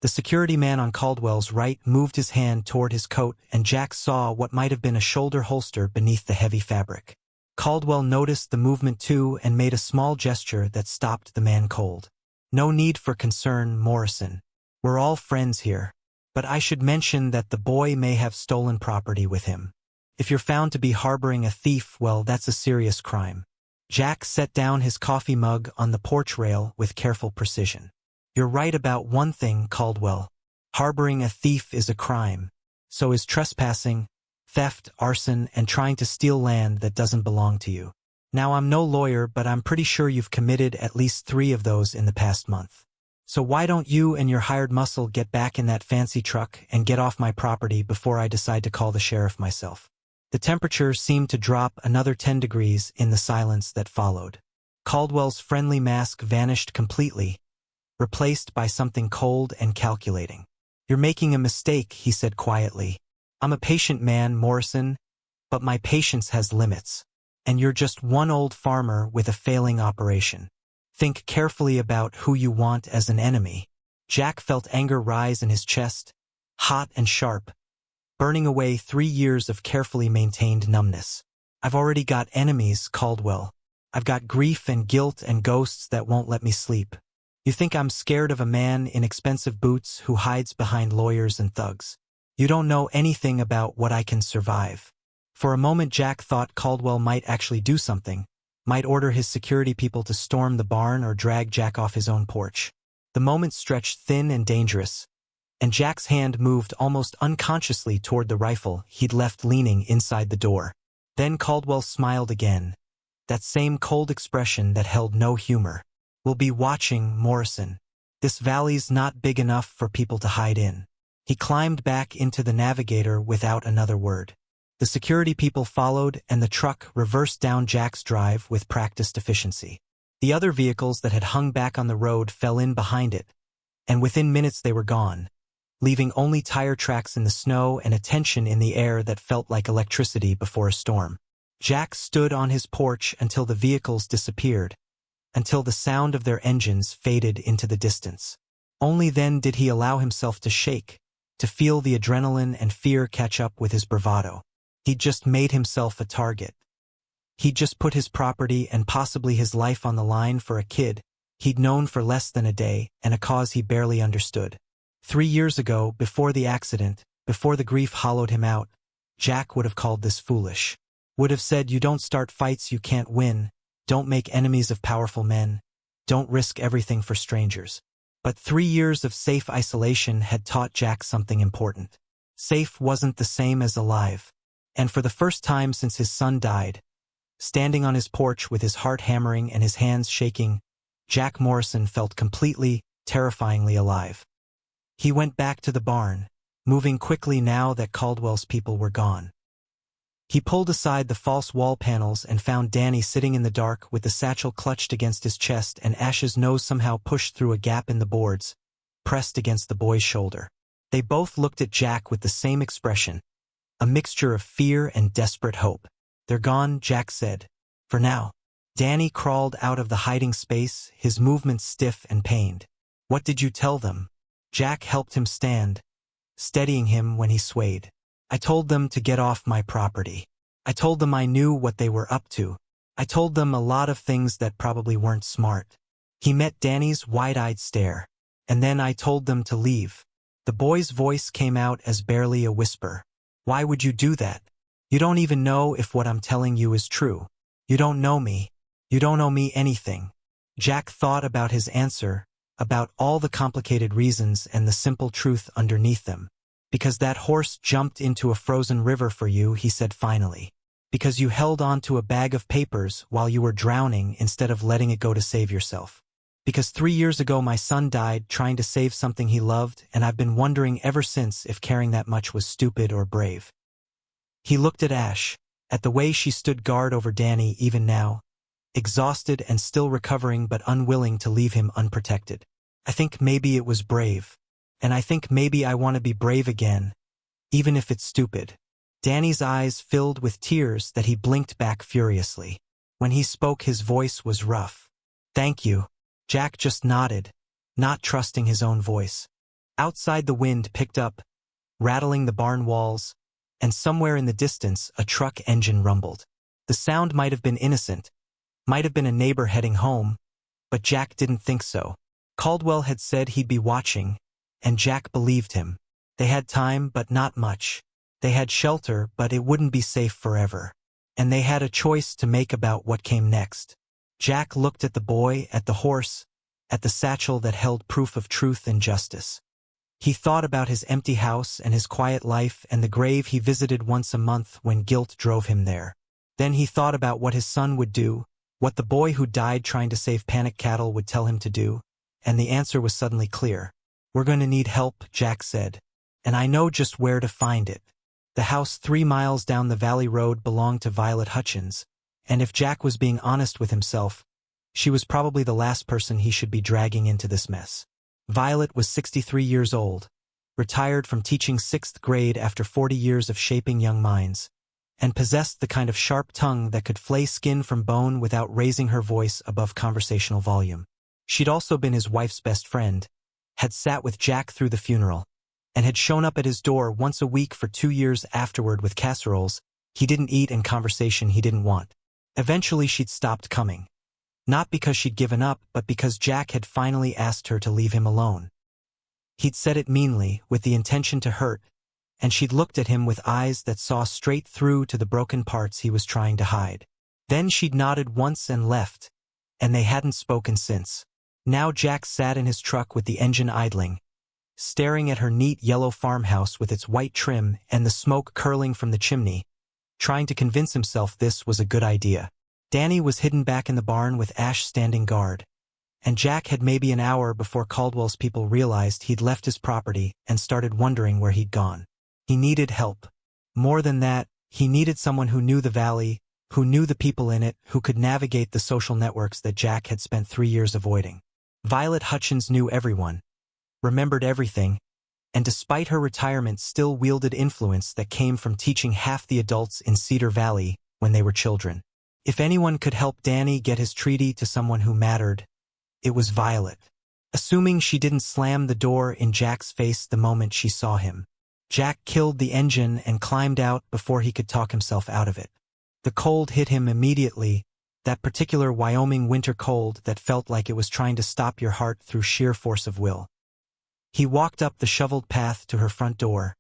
The security man on Caldwell's right moved his hand toward his coat and Jack saw what might have been a shoulder holster beneath the heavy fabric. Caldwell noticed the movement too and made a small gesture that stopped the man cold. "No need for concern, Morrison. We're all friends here. But I should mention that the boy may have stolen property with him. If you're found to be harboring a thief, well, that's a serious crime." Jack set down his coffee mug on the porch rail with careful precision. "You're right about one thing, Caldwell. Harboring a thief is a crime. So is trespassing, theft, arson, and trying to steal land that doesn't belong to you. Now, I'm no lawyer, but I'm pretty sure you've committed at least 3 of those in the past month. So why don't you and your hired muscle get back in that fancy truck and get off my property before I decide to call the sheriff myself?" The temperature seemed to drop another 10 degrees in the silence that followed. Caldwell's friendly mask vanished completely, replaced by something cold and calculating. "You're making a mistake," he said quietly. "I'm a patient man, Morrison, but my patience has limits. And you're just one old farmer with a failing operation. Think carefully about who you want as an enemy." Jack felt anger rise in his chest, hot and sharp, burning away 3 years of carefully maintained numbness. "I've already got enemies, Caldwell. I've got grief and guilt and ghosts that won't let me sleep. You think I'm scared of a man in expensive boots who hides behind lawyers and thugs. You don't know anything about what I can survive." For a moment Jack thought Caldwell might actually do something, might order his security people to storm the barn or drag Jack off his own porch. The moment stretched thin and dangerous, and Jack's hand moved almost unconsciously toward the rifle he'd left leaning inside the door. Then Caldwell smiled again, that same cold expression that held no humor. "We'll be watching, Morrison. This valley's not big enough for people to hide in." He climbed back into the Navigator without another word. The security people followed, and the truck reversed down Jack's drive with practiced efficiency. The other vehicles that had hung back on the road fell in behind it, and within minutes they were gone, leaving only tire tracks in the snow and a tension in the air that felt like electricity before a storm. Jack stood on his porch until the vehicles disappeared, until the sound of their engines faded into the distance. Only then did he allow himself to shake, to feel the adrenaline and fear catch up with his bravado. He'd just made himself a target. He'd just put his property and possibly his life on the line for a kid he'd known for less than a day and a cause he barely understood. 3 years ago, before the accident, before the grief hollowed him out, Jack would have called this foolish. Would have said, "You don't start fights you can't win, don't make enemies of powerful men, don't risk everything for strangers." But 3 years of safe isolation had taught Jack something important. Safe wasn't the same as alive. And for the first time since his son died, standing on his porch with his heart hammering and his hands shaking, Jack Morrison felt completely, terrifyingly alive. He went back to the barn, moving quickly now that Caldwell's people were gone. He pulled aside the false wall panels and found Danny sitting in the dark with the satchel clutched against his chest and Ash's nose somehow pushed through a gap in the boards, pressed against the boy's shoulder. They both looked at Jack with the same expression, a mixture of fear and desperate hope. "They're gone," Jack said. "For now." Danny crawled out of the hiding space, his movements stiff and pained. "What did you tell them?" Jack helped him stand, steadying him when he swayed. "I told them to get off my property. I told them I knew what they were up to. I told them a lot of things that probably weren't smart." He met Danny's wide-eyed stare. "And then I told them to leave." The boy's voice came out as barely a whisper. "Why would you do that? You don't even know if what I'm telling you is true. You don't know me. You don't owe me anything." Jack thought about his answer, about all the complicated reasons and the simple truth underneath them. "Because that horse jumped into a frozen river for you," he said finally. "Because you held on to a bag of papers while you were drowning instead of letting it go to save yourself. Because 3 years ago my son died trying to save something he loved, and I've been wondering ever since if caring that much was stupid or brave." He looked at Ash, at the way she stood guard over Danny even now, exhausted and still recovering but unwilling to leave him unprotected. "I think maybe it was brave. And I think maybe I want to be brave again, even if it's stupid." Danny's eyes filled with tears that he blinked back furiously. When he spoke his voice was rough. "Thank you." Jack just nodded, not trusting his own voice. Outside the wind picked up, rattling the barn walls, and somewhere in the distance a truck engine rumbled. The sound might have been innocent, might have been a neighbor heading home, but Jack didn't think so. Caldwell had said he'd be watching, and Jack believed him. They had time, but not much. They had shelter, but it wouldn't be safe forever. And they had a choice to make about what came next. Jack looked at the boy, at the horse, at the satchel that held proof of truth and justice. He thought about his empty house and his quiet life and the grave he visited once a month when guilt drove him there. Then he thought about what his son would do, what the boy who died trying to save panicked cattle would tell him to do, and the answer was suddenly clear. "We're going to need help," Jack said. "And I know just where to find it." The house 3 miles down the valley road belonged to Violet Hutchins, and if Jack was being honest with himself, she was probably the last person he should be dragging into this mess. Violet was 63 years old, retired from teaching 6th grade after 40 years of shaping young minds, and possessed the kind of sharp tongue that could flay skin from bone without raising her voice above conversational volume. She'd also been his wife's best friend, had sat with Jack through the funeral, and had shown up at his door once a week for 2 years afterward with casseroles he didn't eat and conversation he didn't want. Eventually she'd stopped coming. Not because she'd given up, but because Jack had finally asked her to leave him alone. He'd said it meanly, with the intention to hurt, and she'd looked at him with eyes that saw straight through to the broken parts he was trying to hide. Then she'd nodded once and left, and they hadn't spoken since. Now Jack sat in his truck with the engine idling, staring at her neat yellow farmhouse with its white trim and the smoke curling from the chimney, trying to convince himself this was a good idea. Danny was hidden back in the barn with Ash standing guard, and Jack had maybe an hour before Caldwell's people realized he'd left his property and started wondering where he'd gone. He needed help. More than that, He needed someone who knew the valley, who knew the people in it, who could navigate the social networks that Jack had spent 3 years avoiding. Violet Hutchins knew everyone, remembered everything, and despite her retirement still wielded influence that came from teaching half the adults in Cedar Valley when they were children. If anyone could help Danny get his treaty to someone who mattered, it was Violet. Assuming she didn't slam the door in Jack's face the moment she saw him, Jack killed the engine and climbed out before he could talk himself out of it. The cold hit him immediately, that particular Wyoming winter cold that felt like it was trying to stop your heart through sheer force of will. He walked up the shoveled path to her front door,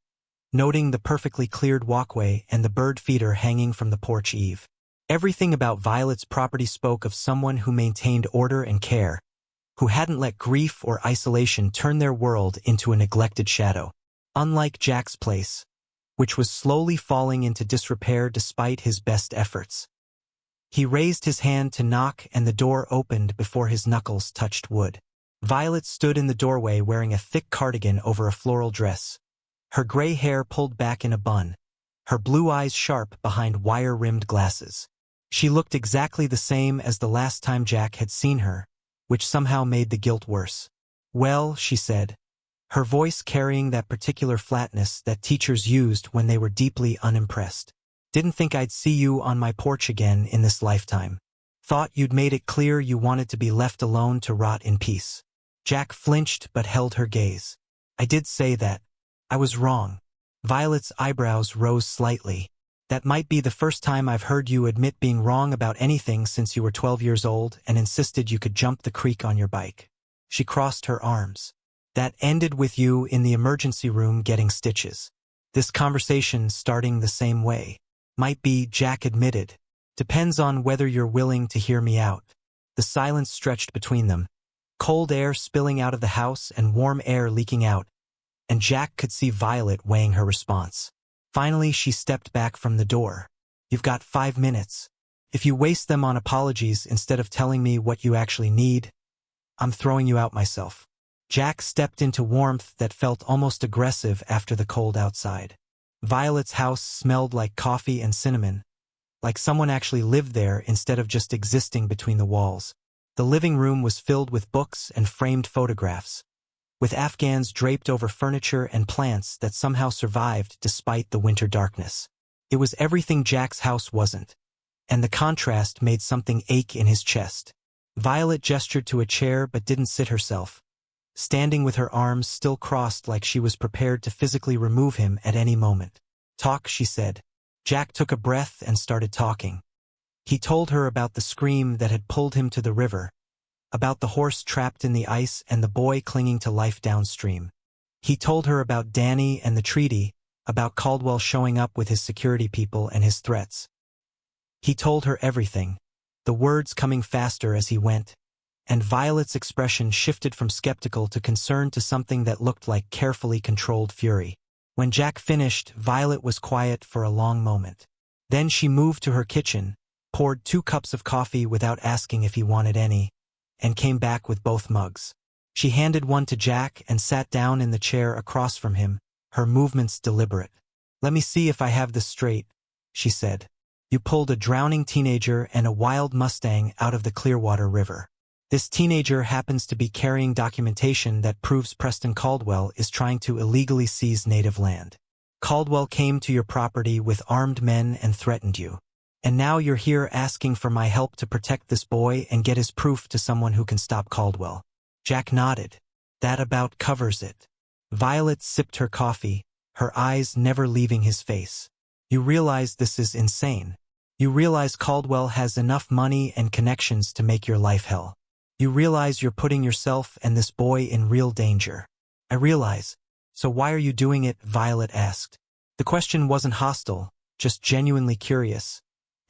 noting the perfectly cleared walkway and the bird feeder hanging from the porch eave. Everything about Violet's property spoke of someone who maintained order and care, who hadn't let grief or isolation turn their world into a neglected shadow. Unlike Jack's place, which was slowly falling into disrepair despite his best efforts. He raised his hand to knock and the door opened before his knuckles touched wood. Violet stood in the doorway wearing a thick cardigan over a floral dress, her gray hair pulled back in a bun, her blue eyes sharp behind wire-rimmed glasses. She looked exactly the same as the last time Jack had seen her, which somehow made the guilt worse. "Well," she said, her voice carrying that particular flatness that teachers used when they were deeply unimpressed. "Didn't think I'd see you on my porch again in this lifetime. Thought you'd made it clear you wanted to be left alone to rot in peace." Jack flinched but held her gaze. "I did say that. I was wrong." Violet's eyebrows rose slightly. "That might be the first time I've heard you admit being wrong about anything since you were 12 years old and insisted you could jump the creek on your bike." She crossed her arms. "That ended with you in the emergency room getting stitches. This conversation starting the same way." "Might be," Jack admitted. "Depends on whether you're willing to hear me out." The silence stretched between them, cold air spilling out of the house and warm air leaking out, and Jack could see Violet weighing her response. Finally, she stepped back from the door. "You've got 5 minutes. If you waste them on apologies instead of telling me what you actually need, I'm throwing you out myself." Jack stepped into warmth that felt almost aggressive after the cold outside. Violet's house smelled like coffee and cinnamon, like someone actually lived there instead of just existing between the walls. The living room was filled with books and framed photographs, with Afghans draped over furniture and plants that somehow survived despite the winter darkness. It was everything Jack's house wasn't, and the contrast made something ache in his chest. Violet gestured to a chair but didn't sit herself, standing with her arms still crossed like she was prepared to physically remove him at any moment. "Talk," she said. Jack took a breath and started talking. He told her about the scream that had pulled him to the river, about the horse trapped in the ice and the boy clinging to life downstream. He told her about Danny and the treaty, about Caldwell showing up with his security people and his threats. He told her everything, the words coming faster as he went, and Violet's expression shifted from skeptical to concern to something that looked like carefully controlled fury. When Jack finished, Violet was quiet for a long moment. Then she moved to her kitchen, poured 2 cups of coffee without asking if he wanted any, and came back with both mugs. She handed one to Jack and sat down in the chair across from him, her movements deliberate. "Let me see if I have this straight," she said. "You pulled a drowning teenager and a wild Mustang out of the Clearwater River. This teenager happens to be carrying documentation that proves Preston Caldwell is trying to illegally seize native land. Caldwell came to your property with armed men and threatened you. And now you're here asking for my help to protect this boy and get his proof to someone who can stop Caldwell." Jack nodded. "That about covers it." Violet sipped her coffee, her eyes never leaving his face. "You realize this is insane. You realize Caldwell has enough money and connections to make your life hell. You realize you're putting yourself and this boy in real danger." "I realize. So why are you doing it?" Violet asked. The question wasn't hostile, just genuinely curious,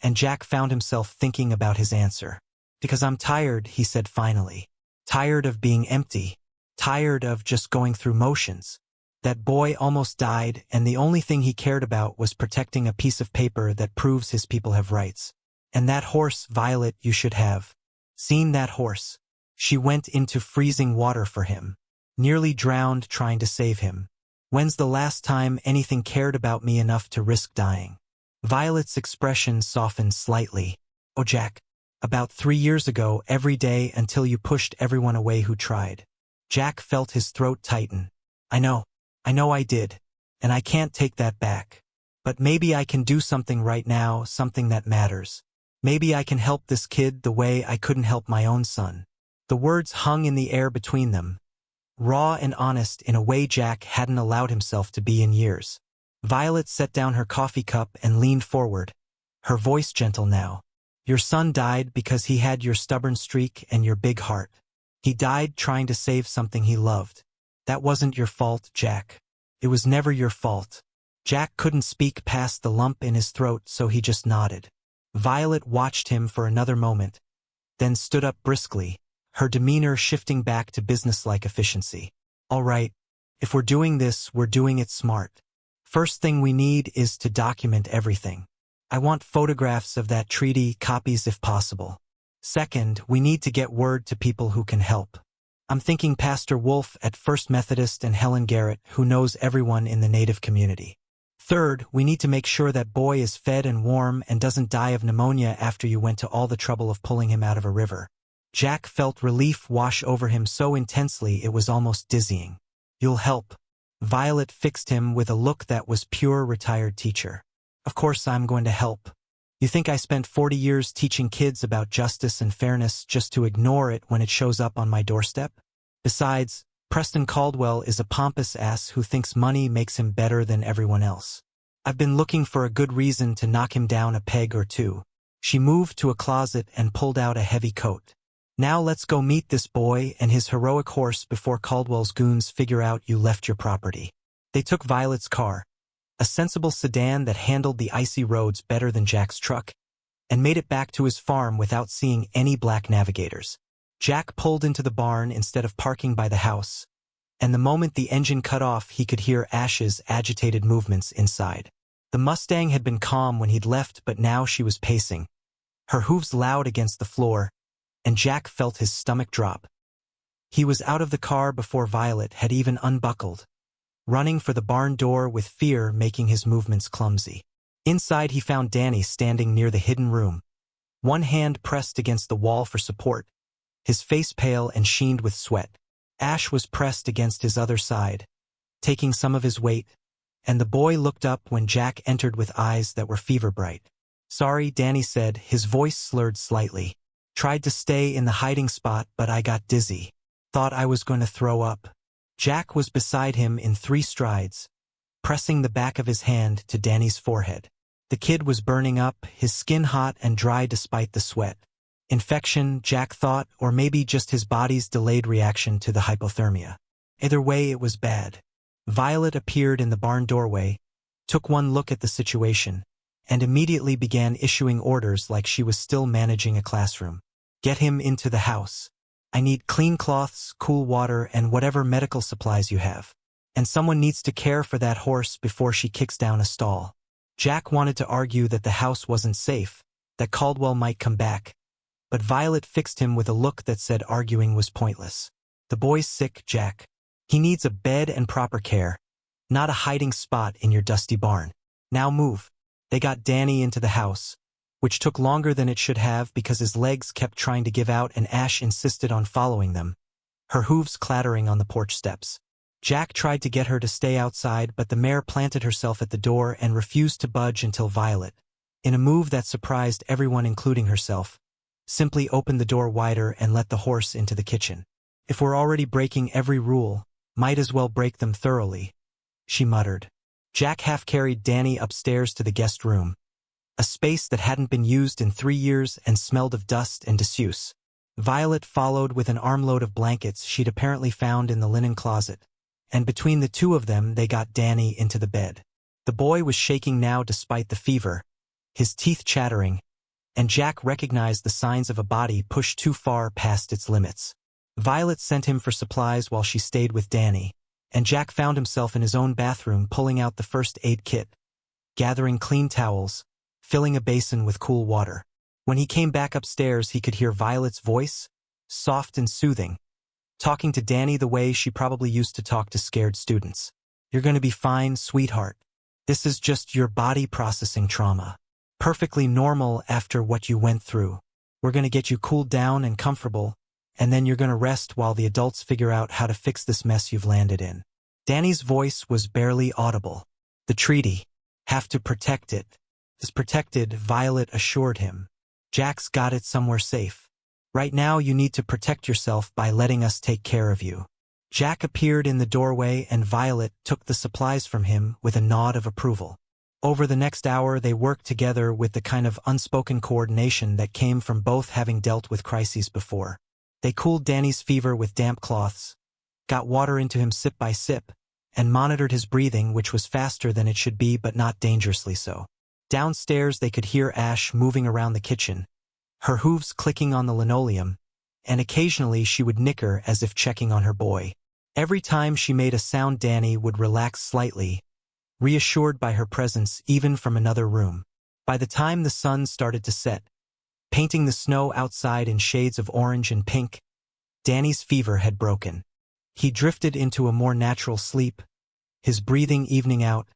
and Jack found himself thinking about his answer. "Because I'm tired," he said finally. "Tired of being empty. Tired of just going through motions. That boy almost died, and the only thing he cared about was protecting a piece of paper that proves his people have rights. And that horse, Violet, you should have seen that horse. She went into freezing water for him, nearly drowned trying to save him. When's the last time anything cared about me enough to risk dying?" Violet's expression softened slightly. Oh, Jack. About 3 years ago, every day until you pushed everyone away who tried. Jack felt his throat tighten. I know I did. And I can't take that back. But maybe I can do something right now, something that matters. Maybe I can help this kid the way I couldn't help my own son. The words hung in the air between them, raw and honest in a way Jack hadn't allowed himself to be in years. Violet set down her coffee cup and leaned forward, her voice gentle now. Your son died because he had your stubborn streak and your big heart. He died trying to save something he loved. That wasn't your fault, Jack. It was never your fault. Jack couldn't speak past the lump in his throat, so he just nodded. Violet watched him for another moment, then stood up briskly, her demeanor shifting back to businesslike efficiency. All right, if we're doing this, we're doing it smart. First thing we need is to document everything. I want photographs of that treaty, copies if possible. Second, we need to get word to people who can help. I'm thinking Pastor Wolf at First Methodist and Helen Garrett, who knows everyone in the Native community. Third, we need to make sure that boy is fed and warm and doesn't die of pneumonia after you went to all the trouble of pulling him out of a river. Jack felt relief wash over him so intensely it was almost dizzying. You'll help. Violet fixed him with a look that was pure retired teacher. Of course I'm going to help. You think I spent 40 years teaching kids about justice and fairness just to ignore it when it shows up on my doorstep? Besides, Preston Caldwell is a pompous ass who thinks money makes him better than everyone else. I've been looking for a good reason to knock him down a peg or two. She moved to a closet and pulled out a heavy coat. Now let's go meet this boy and his heroic horse before Caldwell's goons figure out you left your property. They took Violet's car, a sensible sedan that handled the icy roads better than Jack's truck, and made it back to his farm without seeing any black navigators. Jack pulled into the barn instead of parking by the house, and the moment the engine cut off he could hear Ash's agitated movements inside. The Mustang had been calm when he'd left, but now she was pacing, her hooves loud against the floor, and Jack felt his stomach drop. He was out of the car before Violet had even unbuckled, running for the barn door with fear making his movements clumsy. Inside he found Danny standing near the hidden room, one hand pressed against the wall for support, his face pale and sheened with sweat. Ash was pressed against his other side, taking some of his weight, and the boy looked up when Jack entered with eyes that were fever-bright. Sorry, Danny said, his voice slurred slightly. Tried to stay in the hiding spot, but I got dizzy. Thought I was going to throw up. Jack was beside him in 3 strides, pressing the back of his hand to Danny's forehead. The kid was burning up, his skin hot and dry despite the sweat. Infection, Jack thought, or maybe just his body's delayed reaction to the hypothermia. Either way, it was bad. Violet appeared in the barn doorway, took one look at the situation, and immediately began issuing orders like she was still managing a classroom. Get him into the house. I need clean cloths, cool water, and whatever medical supplies you have. And someone needs to care for that horse before she kicks down a stall. Jack wanted to argue that the house wasn't safe, that Caldwell might come back, but Violet fixed him with a look that said arguing was pointless. The boy's sick, Jack. He needs a bed and proper care, not a hiding spot in your dusty barn. Now move. They got Danny into the house, which took longer than it should have because his legs kept trying to give out and Ash insisted on following them, her hooves clattering on the porch steps. Jack tried to get her to stay outside, but the mare planted herself at the door and refused to budge until Violet, in a move that surprised everyone including herself, simply opened the door wider and let the horse into the kitchen. If we're already breaking every rule, might as well break them thoroughly, she muttered. Jack half-carried Danny upstairs to the guest room, a space that hadn't been used in 3 years and smelled of dust and disuse. Violet followed with an armload of blankets she'd apparently found in the linen closet, and between the two of them they got Danny into the bed. The boy was shaking now despite the fever, his teeth chattering, and Jack recognized the signs of a body pushed too far past its limits. Violet sent him for supplies while she stayed with Danny, and Jack found himself in his own bathroom pulling out the first aid kit, gathering clean towels, filling a basin with cool water. When he came back upstairs he could hear Violet's voice, soft and soothing, talking to Danny the way she probably used to talk to scared students. You're going to be fine, sweetheart. This is just your body processing trauma. Perfectly normal after what you went through. We're gonna get you cooled down and comfortable, and then you're gonna rest while the adults figure out how to fix this mess you've landed in." Danny's voice was barely audible. "The treaty. Have to protect it." "It's protected," Violet assured him. "Jack's got it somewhere safe. Right now you need to protect yourself by letting us take care of you." Jack appeared in the doorway and Violet took the supplies from him with a nod of approval. Over the next hour they worked together with the kind of unspoken coordination that came from both having dealt with crises before. They cooled Danny's fever with damp cloths, got water into him sip by sip, and monitored his breathing, which was faster than it should be but not dangerously so. Downstairs they could hear Ash moving around the kitchen, her hooves clicking on the linoleum, and occasionally she would nicker as if checking on her boy. Every time she made a sound Danny would relax slightly, reassured by her presence even from another room. By the time the sun started to set, painting the snow outside in shades of orange and pink, Danny's fever had broken. He drifted into a more natural sleep, his breathing evening out,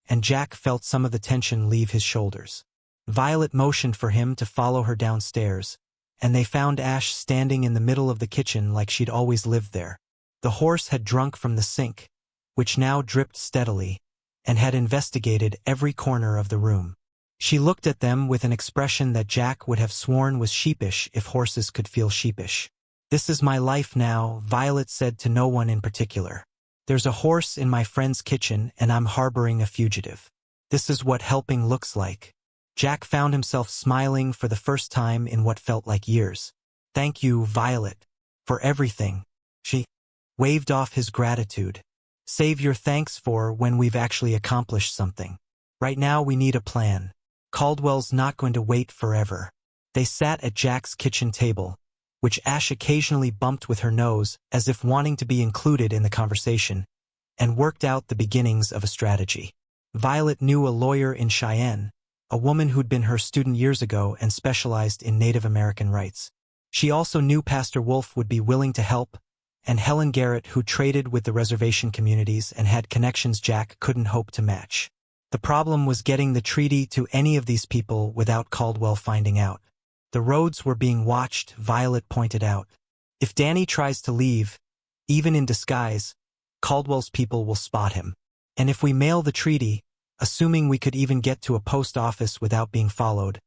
and Jack felt some of the tension leave his shoulders. Violet motioned for him to follow her downstairs, and they found Ash standing in the middle of the kitchen like she'd always lived there. The horse had drunk from the sink, which now dripped steadily, and had investigated every corner of the room. She looked at them with an expression that Jack would have sworn was sheepish if horses could feel sheepish. "This is my life now," Violet said to no one in particular. "There's a horse in my friend's kitchen and I'm harboring a fugitive. This is what helping looks like." Jack found himself smiling for the first time in what felt like years. "Thank you, Violet, for everything." She waved off his gratitude. "Save your thanks for when we've actually accomplished something. Right now we need a plan. Caldwell's not going to wait forever." They sat at Jack's kitchen table, which Ash occasionally bumped with her nose as if wanting to be included in the conversation, and worked out the beginnings of a strategy. Violet knew a lawyer in Cheyenne, a woman who'd been her student years ago and specialized in Native American rights. She also knew Pastor Wolf would be willing to help, and Helen Garrett, who traded with the reservation communities and had connections Jack couldn't hope to match. The problem was getting the treaty to any of these people without Caldwell finding out. The roads were being watched, Violet pointed out. If Danny tries to leave, even in disguise, Caldwell's people will spot him. And if we mail the treaty, assuming we could even get to a post office without being followed,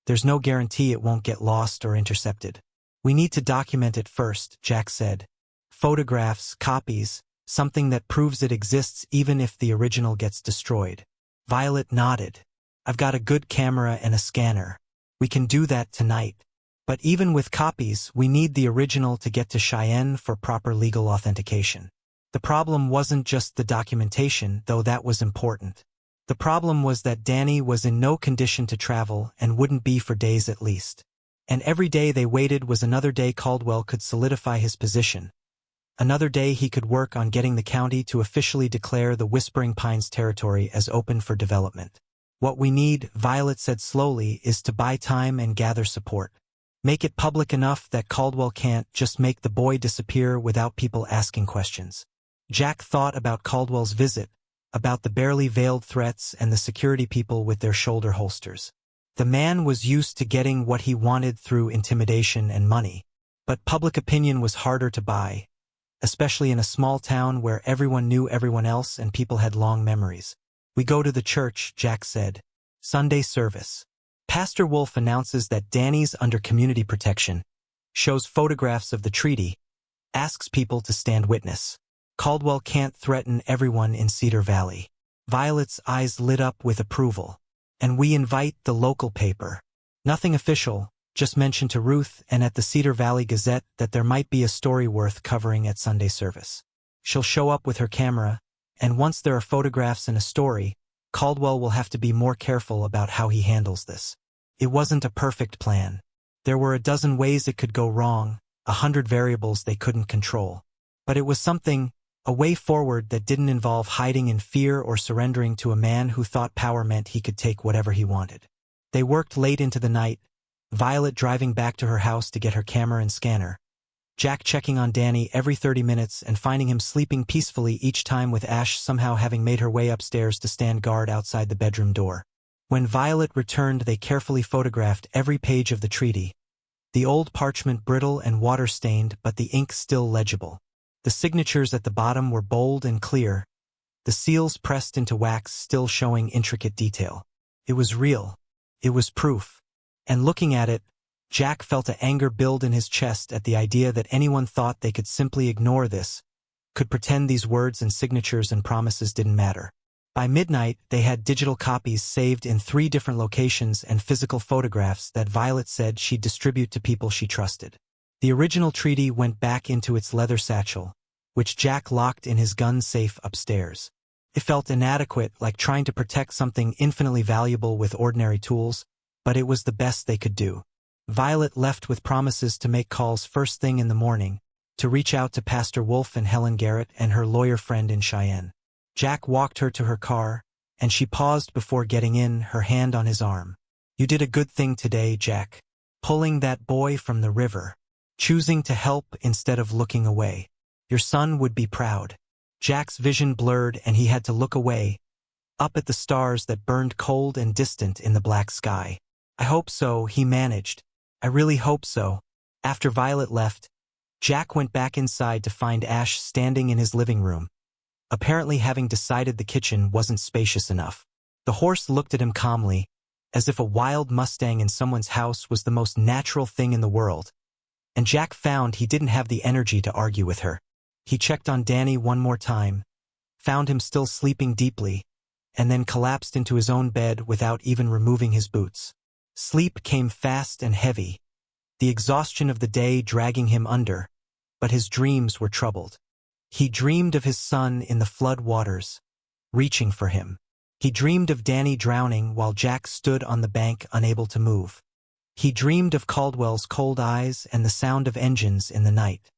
there's no guarantee it won't get lost or intercepted. "We need to document it first," Jack said. "Photographs, copies, something that proves it exists even if the original gets destroyed." Violet nodded. "I've got a good camera and a scanner. We can do that tonight. But even with copies, we need the original to get to Cheyenne for proper legal authentication." The problem wasn't just the documentation, though that was important. The problem was that Danny was in no condition to travel and wouldn't be for days at least. And every day they waited was another day Caldwell could solidify his position. Another day he could work on getting the county to officially declare the Whispering Pines territory as open for development. "What we need," Violet said slowly, "is to buy time and gather support. Make it public enough that Caldwell can't just make the boy disappear without people asking questions." Jack thought about Caldwell's visit, about the barely veiled threats and the security people with their shoulder holsters. The man was used to getting what he wanted through intimidation and money, but public opinion was harder to buy, especially in a small town where everyone knew everyone else and people had long memories. "We go to the church," Jack said. "Sunday service. Pastor Wolf announces that Danny's under community protection, shows photographs of the treaty, asks people to stand witness. Caldwell can't threaten everyone in Cedar Valley." Violet's eyes lit up with approval. "And we invite the local paper. Nothing official, just mention to Ruth and at the Cedar Valley Gazette that there might be a story worth covering at Sunday service. She'll show up with her camera, and once there are photographs and a story, Caldwell will have to be more careful about how he handles this." It wasn't a perfect plan. There were a dozen ways it could go wrong, 100 variables they couldn't control. But it was something, a way forward that didn't involve hiding in fear or surrendering to a man who thought power meant he could take whatever he wanted. They worked late into the night, Violet driving back to her house to get her camera and scanner, Jack checking on Danny every 30 minutes and finding him sleeping peacefully each time, with Ash somehow having made her way upstairs to stand guard outside the bedroom door. When Violet returned, they carefully photographed every page of the treaty. The old parchment brittle and water-stained, but the ink still legible. The signatures at the bottom were bold and clear, the seals pressed into wax still showing intricate detail. It was real. It was proof. And looking at it, Jack felt an anger build in his chest at the idea that anyone thought they could simply ignore this, could pretend these words and signatures and promises didn't matter. By midnight, they had digital copies saved in 3 different locations and physical photographs that Violet said she'd distribute to people she trusted. The original treaty went back into its leather satchel, which Jack locked in his gun safe upstairs. It felt inadequate, like trying to protect something infinitely valuable with ordinary tools, but it was the best they could do. Violet left with promises to make calls first thing in the morning, to reach out to Pastor Wolf and Helen Garrett and her lawyer friend in Cheyenne. Jack walked her to her car, and she paused before getting in, her hand on his arm. "You did a good thing today, Jack. Pulling that boy from the river. Choosing to help instead of looking away. Your son would be proud." Jack's vision blurred and he had to look away, up at the stars that burned cold and distant in the black sky. "I hope so," he managed. "I really hope so." After Violet left, Jack went back inside to find Ash standing in his living room, apparently having decided the kitchen wasn't spacious enough. The horse looked at him calmly, as if a wild Mustang in someone's house was the most natural thing in the world, and Jack found he didn't have the energy to argue with her. He checked on Danny one more time, found him still sleeping deeply, and then collapsed into his own bed without even removing his boots. Sleep came fast and heavy, the exhaustion of the day dragging him under, but his dreams were troubled. He dreamed of his son in the flood waters, reaching for him. He dreamed of Danny drowning while Jack stood on the bank unable to move. He dreamed of Caldwell's cold eyes and the sound of engines in the night.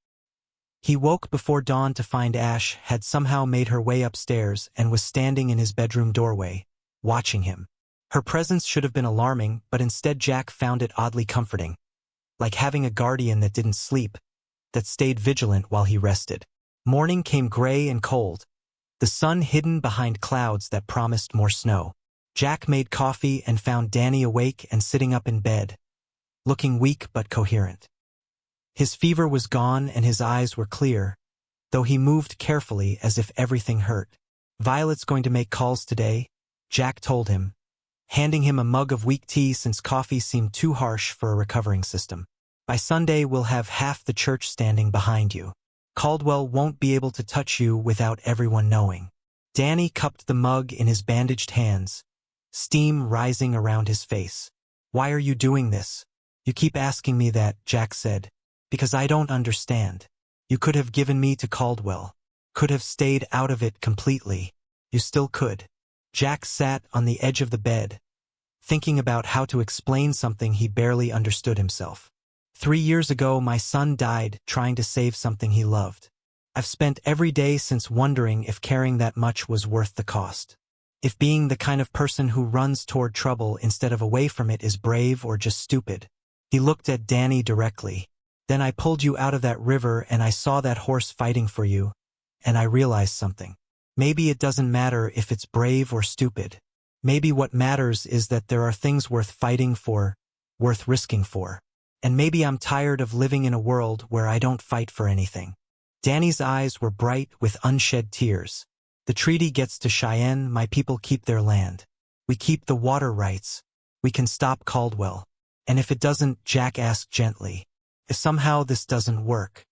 He woke before dawn to find Ash had somehow made her way upstairs and was standing in his bedroom doorway, watching him. Her presence should have been alarming, but instead Jack found it oddly comforting, like having a guardian that didn't sleep, that stayed vigilant while he rested. Morning came gray and cold, the sun hidden behind clouds that promised more snow. Jack made coffee and found Danny awake and sitting up in bed, looking weak but coherent. His fever was gone and his eyes were clear, though he moved carefully as if everything hurt. "Violet's going to make calls today," Jack told him, handing him a mug of weak tea since coffee seemed too harsh for a recovering system. "By Sunday we'll have half the church standing behind you. Caldwell won't be able to touch you without everyone knowing." Danny cupped the mug in his bandaged hands, steam rising around his face. "Why are you doing this?" "You keep asking me that," Jack said. "Because I don't understand. You could have given me to Caldwell. Could have stayed out of it completely. You still could." Jack sat on the edge of the bed, thinking about how to explain something he barely understood himself. 3 years ago, my son died trying to save something he loved. I've spent every day since wondering if caring that much was worth the cost. If being the kind of person who runs toward trouble instead of away from it is brave or just stupid." He looked at Danny directly. "Then I pulled you out of that river and I saw that horse fighting for you, and I realized something. Maybe it doesn't matter if it's brave or stupid. Maybe what matters is that there are things worth fighting for, worth risking for. And maybe I'm tired of living in a world where I don't fight for anything." Danny's eyes were bright with unshed tears. "The treaty gets to Cheyenne, my people keep their land. We keep the water rights. We can stop Caldwell. And if it doesn't," Jack asked gently, "if somehow this doesn't work?"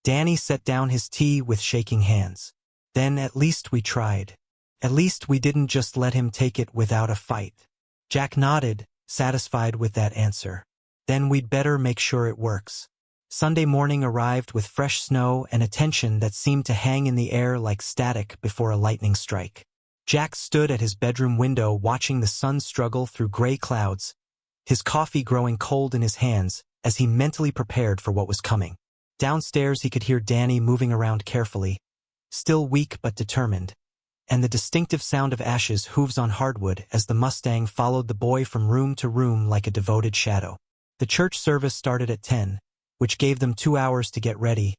Danny set down his tea with shaking hands. "Then at least we tried. At least we didn't just let him take it without a fight." Jack nodded, satisfied with that answer. "Then we'd better make sure it works." Sunday morning arrived with fresh snow and a tension that seemed to hang in the air like static before a lightning strike. Jack stood at his bedroom window watching the sun struggle through gray clouds, his coffee growing cold in his hands as he mentally prepared for what was coming. Downstairs he could hear Danny moving around carefully, still weak but determined, and the distinctive sound of Ash's hooves on hardwood as the Mustang followed the boy from room to room like a devoted shadow. The church service started at 10, which gave them 2 hours to get ready,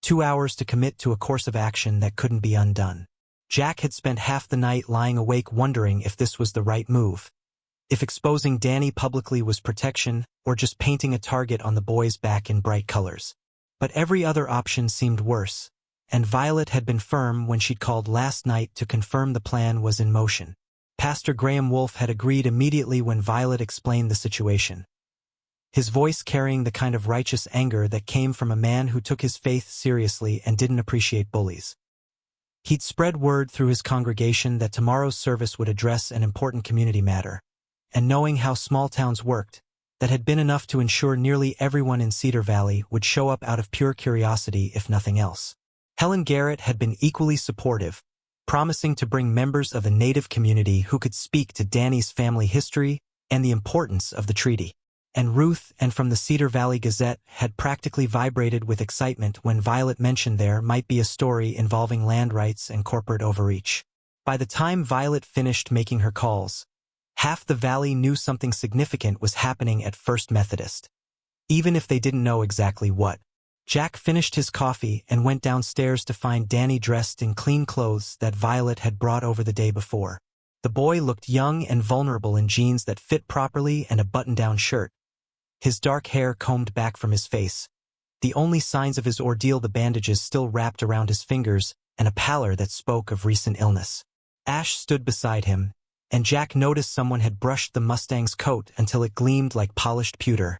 2 hours to commit to a course of action that couldn't be undone. Jack had spent half the night lying awake wondering if this was the right move, if exposing Danny publicly was protection or just painting a target on the boy's back in bright colors. But every other option seemed worse, and Violet had been firm when she'd called last night to confirm the plan was in motion. Pastor Graham Wolfe had agreed immediately when Violet explained the situation, his voice carrying the kind of righteous anger that came from a man who took his faith seriously and didn't appreciate bullies. He'd spread word through his congregation that tomorrow's service would address an important community matter, and knowing how small towns worked, that had been enough to ensure nearly everyone in Cedar Valley would show up out of pure curiosity if nothing else. Helen Garrett had been equally supportive, promising to bring members of the Native community who could speak to Danny's family history and the importance of the treaty. And Ruth, and from the Cedar Valley Gazette, had practically vibrated with excitement when Violet mentioned there might be a story involving land rights and corporate overreach. By the time Violet finished making her calls, half the valley knew something significant was happening at First Methodist, even if they didn't know exactly what. Jack finished his coffee and went downstairs to find Danny dressed in clean clothes that Violet had brought over the day before. The boy looked young and vulnerable in jeans that fit properly and a button-down shirt, his dark hair combed back from his face, the only signs of his ordeal the bandages still wrapped around his fingers and a pallor that spoke of recent illness. Ash stood beside him, and Jack noticed someone had brushed the Mustang's coat until it gleamed like polished pewter,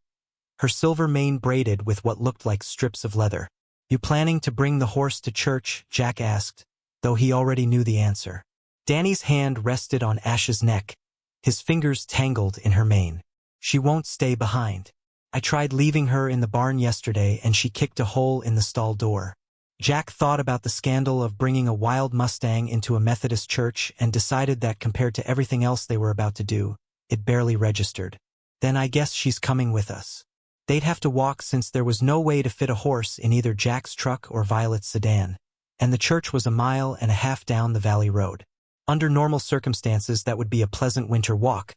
her silver mane braided with what looked like strips of leather. "You planning to bring the horse to church?" Jack asked, though he already knew the answer. Danny's hand rested on Ash's neck, his fingers tangled in her mane. "She won't stay behind. I tried leaving her in the barn yesterday and she kicked a hole in the stall door." Jack thought about the scandal of bringing a wild Mustang into a Methodist church and decided that compared to everything else they were about to do, it barely registered. "Then I guess she's coming with us." They'd have to walk since there was no way to fit a horse in either Jack's truck or Violet's sedan, and the church was a mile and a half down the valley road. Under normal circumstances that would be a pleasant winter walk,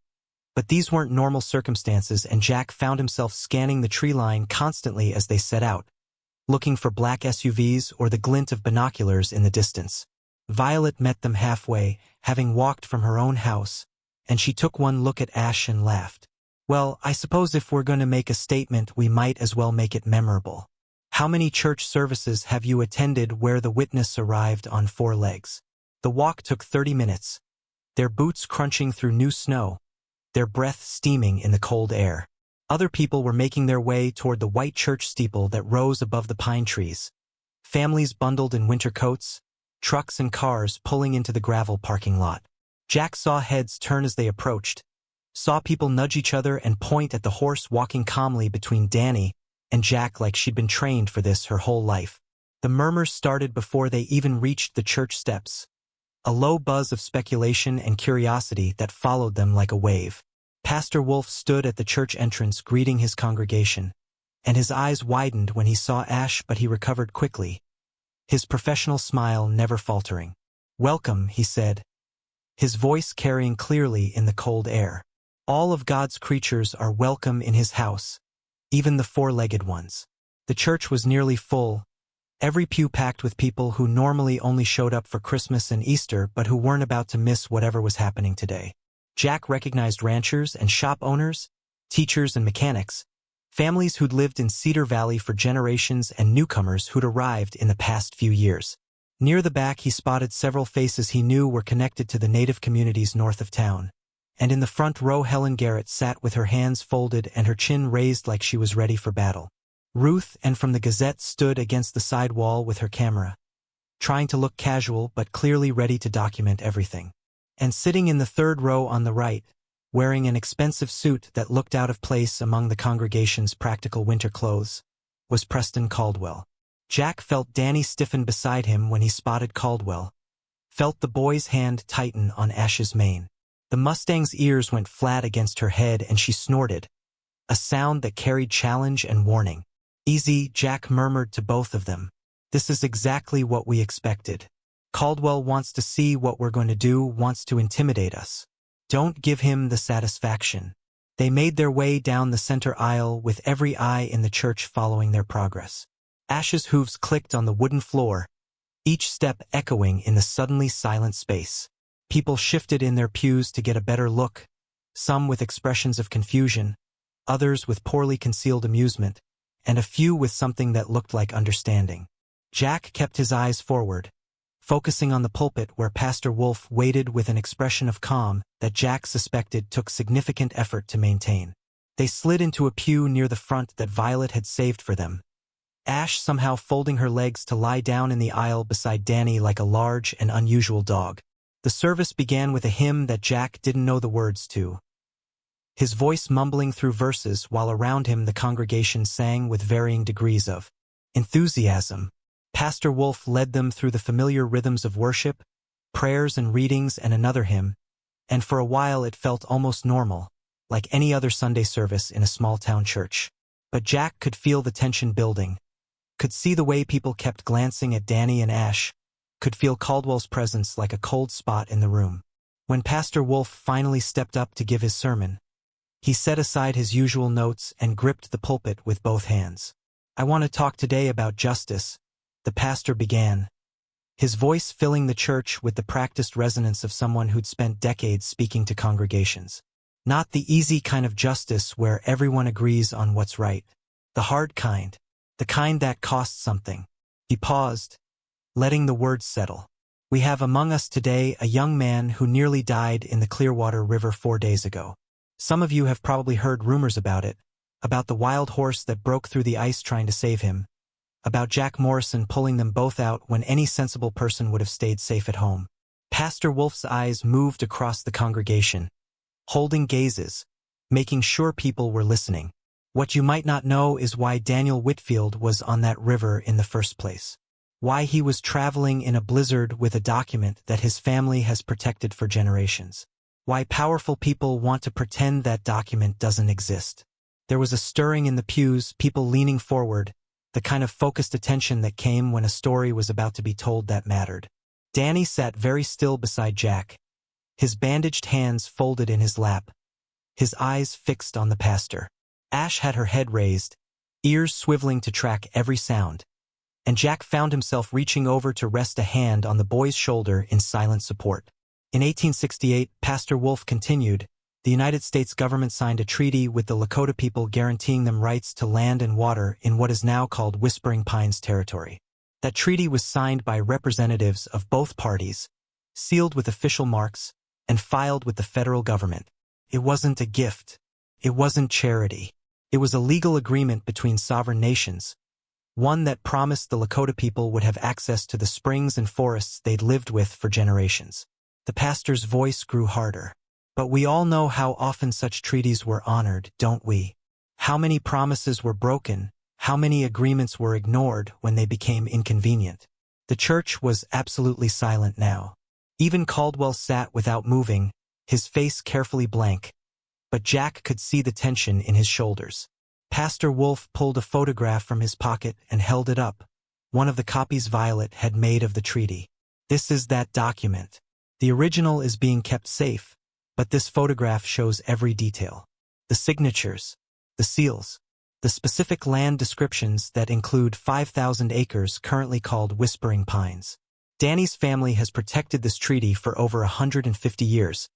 but these weren't normal circumstances, and Jack found himself scanning the tree line constantly as they set out, looking for black SUVs or the glint of binoculars in the distance. Violet met them halfway, having walked from her own house, and she took one look at Ash and laughed. "Well, I suppose if we're going to make a statement, we might as well make it memorable. How many church services have you attended where the witness arrived on 4 legs?" The walk took 30 minutes, their boots crunching through new snow, their breath steaming in the cold air. Other people were making their way toward the white church steeple that rose above the pine trees. Families bundled in winter coats, trucks and cars pulling into the gravel parking lot. Jack saw heads turn as they approached, saw people nudge each other and point at the horse walking calmly between Danny and Jack like she'd been trained for this her whole life. The murmurs started before they even reached the church steps, a low buzz of speculation and curiosity that followed them like a wave. Pastor Wolfe stood at the church entrance greeting his congregation, and his eyes widened when he saw Ash, but he recovered quickly, his professional smile never faltering. "Welcome," he said, his voice carrying clearly in the cold air. "All of God's creatures are welcome in his house, even the 4-legged ones." The church was nearly full, every pew packed with people who normally only showed up for Christmas and Easter but who weren't about to miss whatever was happening today. Jack recognized ranchers and shop owners, teachers and mechanics, families who'd lived in Cedar Valley for generations and newcomers who'd arrived in the past few years. Near the back he spotted several faces he knew were connected to the Native communities north of town, and in the front row Helen Garrett sat with her hands folded and her chin raised like she was ready for battle. Ruth, and from the Gazette, stood against the side wall with her camera, trying to look casual but clearly ready to document everything. And sitting in the third row on the right, wearing an expensive suit that looked out of place among the congregation's practical winter clothes, was Preston Caldwell. Jack felt Danny stiffen beside him when he spotted Caldwell, felt the boy's hand tighten on Ash's mane. The Mustang's ears went flat against her head and she snorted, a sound that carried challenge and warning. "Easy," Jack murmured to both of them. "This is exactly what we expected. Caldwell wants to see what we're going to do, wants to intimidate us. Don't give him the satisfaction." They made their way down the center aisle with every eye in the church following their progress. Ash's hooves clicked on the wooden floor, each step echoing in the suddenly silent space. People shifted in their pews to get a better look, some with expressions of confusion, others with poorly concealed amusement, and a few with something that looked like understanding. Jack kept his eyes forward, focusing on the pulpit where Pastor Wolf waited with an expression of calm that Jack suspected took significant effort to maintain. They slid into a pew near the front that Violet had saved for them, Ash somehow folding her legs to lie down in the aisle beside Danny like a large and unusual dog. The service began with a hymn that Jack didn't know the words to, his voice mumbling through verses while around him the congregation sang with varying degrees of enthusiasm. Pastor Wolf led them through the familiar rhythms of worship, prayers and readings and another hymn, and for a while it felt almost normal, like any other Sunday service in a small-town church. But Jack could feel the tension building, could see the way people kept glancing at Danny and Ash, could feel Caldwell's presence like a cold spot in the room. When Pastor Wolf finally stepped up to give his sermon, he set aside his usual notes and gripped the pulpit with both hands. "I want to talk today about justice," the pastor began, his voice filling the church with the practiced resonance of someone who'd spent decades speaking to congregations. Not the easy kind of justice where everyone agrees on what's right. The hard kind. The kind that costs something. He paused, letting the words settle. "We have among us today a young man who nearly died in the Clearwater River 4 days ago. Some of you have probably heard rumors about it, about the wild horse that broke through the ice trying to save him, about Jack Morrison pulling them both out when any sensible person would have stayed safe at home." Pastor Wolf's eyes moved across the congregation, holding gazes, making sure people were listening. "What you might not know is why Daniel Whitfield was on that river in the first place. Why he was traveling in a blizzard with a document that his family has protected for generations. Why powerful people want to pretend that document doesn't exist." There was a stirring in the pews, people leaning forward, the kind of focused attention that came when a story was about to be told that mattered. Danny sat very still beside Jack, his bandaged hands folded in his lap, his eyes fixed on the pastor. Ash had her head raised, ears swiveling to track every sound, and Jack found himself reaching over to rest a hand on the boy's shoulder in silent support. In 1868, Pastor Wolf continued, the United States government signed a treaty with the Lakota people guaranteeing them rights to land and water in what is now called Whispering Pines territory. That treaty was signed by representatives of both parties, sealed with official marks, and filed with the federal government. It wasn't a gift. It wasn't charity. It was a legal agreement between sovereign nations, one that promised the Lakota people would have access to the springs and forests they'd lived with for generations. The pastor's voice grew harder. "But we all know how often such treaties were honored, don't we? How many promises were broken, how many agreements were ignored when they became inconvenient." The church was absolutely silent now. Even Caldwell sat without moving, his face carefully blank, but Jack could see the tension in his shoulders. Pastor Wolf pulled a photograph from his pocket and held it up, one of the copies Violet had made of the treaty. "This is that document. The original is being kept safe, but this photograph shows every detail. The signatures, the seals, the specific land descriptions that include 5,000 acres currently called Whispering Pines. Danny's family has protected this treaty for over 150 years,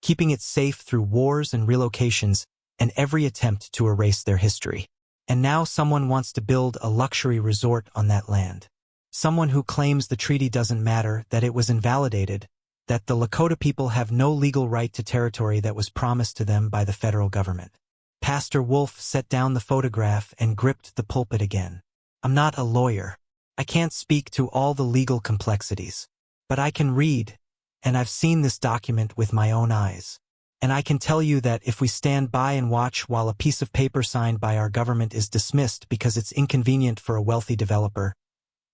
keeping it safe through wars and relocations and every attempt to erase their history. And now someone wants to build a luxury resort on that land. Someone who claims the treaty doesn't matter, that it was invalidated, that the Lakota people have no legal right to territory that was promised to them by the federal government." Pastor Wolf set down the photograph and gripped the pulpit again. "I'm not a lawyer. I can't speak to all the legal complexities. But I can read, and I've seen this document with my own eyes. And I can tell you that if we stand by and watch while a piece of paper signed by our government is dismissed because it's inconvenient for a wealthy developer,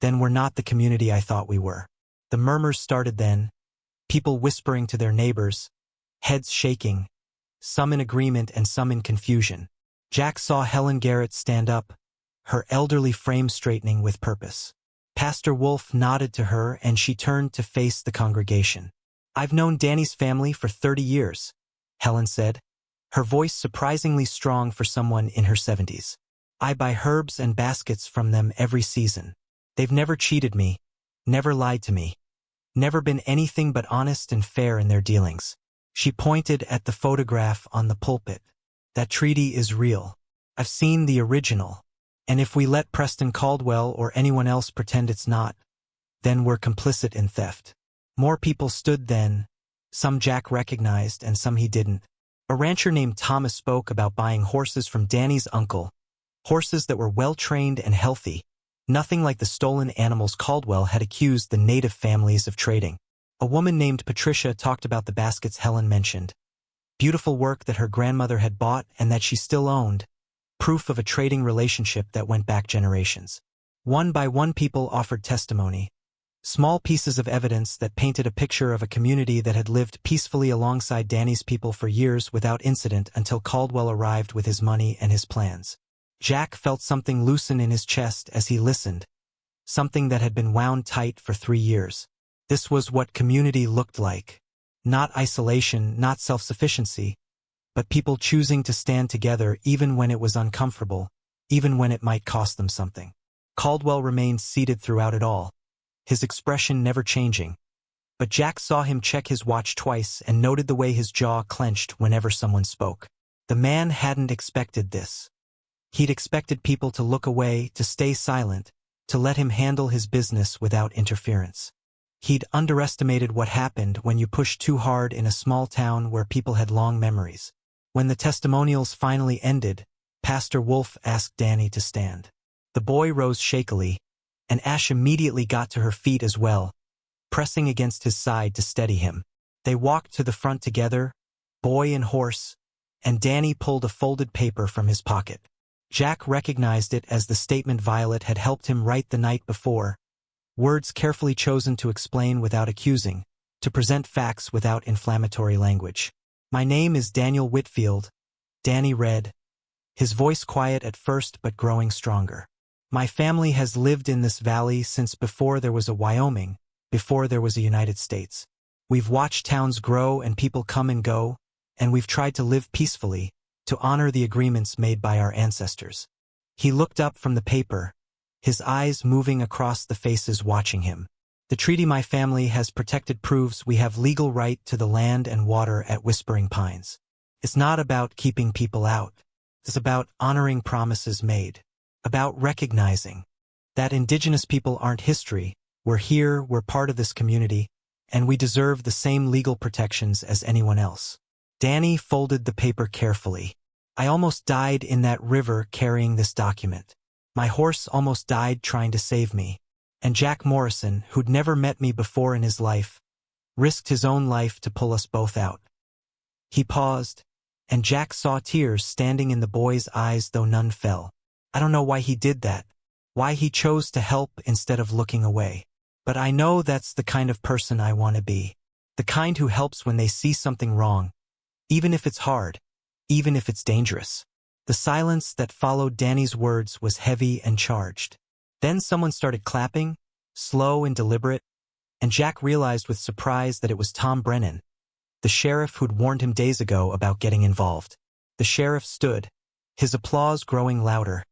then we're not the community I thought we were." The murmurs started then, people whispering to their neighbors, heads shaking, some in agreement and some in confusion. Jack saw Helen Garrett stand up, her elderly frame straightening with purpose. Pastor Wolf nodded to her and she turned to face the congregation. "I've known Danny's family for 30 years, Helen said, her voice surprisingly strong for someone in her 70s. "I buy herbs and baskets from them every season. They've never cheated me, never lied to me, never been anything but honest and fair in their dealings." She pointed at the photograph on the pulpit. "That treaty is real. I've seen the original. And if we let Preston Caldwell or anyone else pretend it's not, then we're complicit in theft." More people stood then, some Jack recognized and some he didn't. A rancher named Thomas spoke about buying horses from Danny's uncle, horses that were well-trained and healthy, nothing like the stolen animals Caldwell had accused the native families of trading. A woman named Patricia talked about the baskets Helen mentioned, beautiful work that her grandmother had bought and that she still owned, proof of a trading relationship that went back generations. One by one people offered testimony, small pieces of evidence that painted a picture of a community that had lived peacefully alongside Danny's people for years without incident until Caldwell arrived with his money and his plans. Jack felt something loosen in his chest as he listened, something that had been wound tight for 3 years. This was what community looked like. Not isolation, not self-sufficiency, but people choosing to stand together even when it was uncomfortable, even when it might cost them something. Caldwell remained seated throughout it all, his expression never changing. But Jack saw him check his watch twice and noted the way his jaw clenched whenever someone spoke. The man hadn't expected this. He'd expected people to look away, to stay silent, to let him handle his business without interference. He'd underestimated what happened when you pushed too hard in a small town where people had long memories. When the testimonials finally ended, Pastor Wolf asked Danny to stand. The boy rose shakily, and Ash immediately got to her feet as well, pressing against his side to steady him. They walked to the front together, boy and horse, and Danny pulled a folded paper from his pocket. Jack recognized it as the statement Violet had helped him write the night before, words carefully chosen to explain without accusing, to present facts without inflammatory language. "My name is Daniel Whitfield," Danny read, his voice quiet at first but growing stronger. "My family has lived in this valley since before there was a Wyoming, before there was a United States. We've watched towns grow and people come and go, and we've tried to live peacefully, to honor the agreements made by our ancestors." He looked up from the paper, his eyes moving across the faces watching him. "The treaty my family has protected proves we have legal right to the land and water at Whispering Pines. It's not about keeping people out. It's about honoring promises made, about recognizing that indigenous people aren't history. We're here, we're part of this community, and we deserve the same legal protections as anyone else." Danny folded the paper carefully. "I almost died in that river carrying this document. My horse almost died trying to save me. And Jack Morrison, who'd never met me before in his life, risked his own life to pull us both out." He paused, and Jack saw tears standing in the boy's eyes though none fell. "I don't know why he did that, why he chose to help instead of looking away. But I know that's the kind of person I want to be. The kind who helps when they see something wrong, even if it's hard, even if it's dangerous." The silence that followed Danny's words was heavy and charged. Then someone started clapping, slow and deliberate, and Jack realized with surprise that it was Tom Brennan, the sheriff who'd warned him days ago about getting involved. The sheriff stood, his applause growing louder,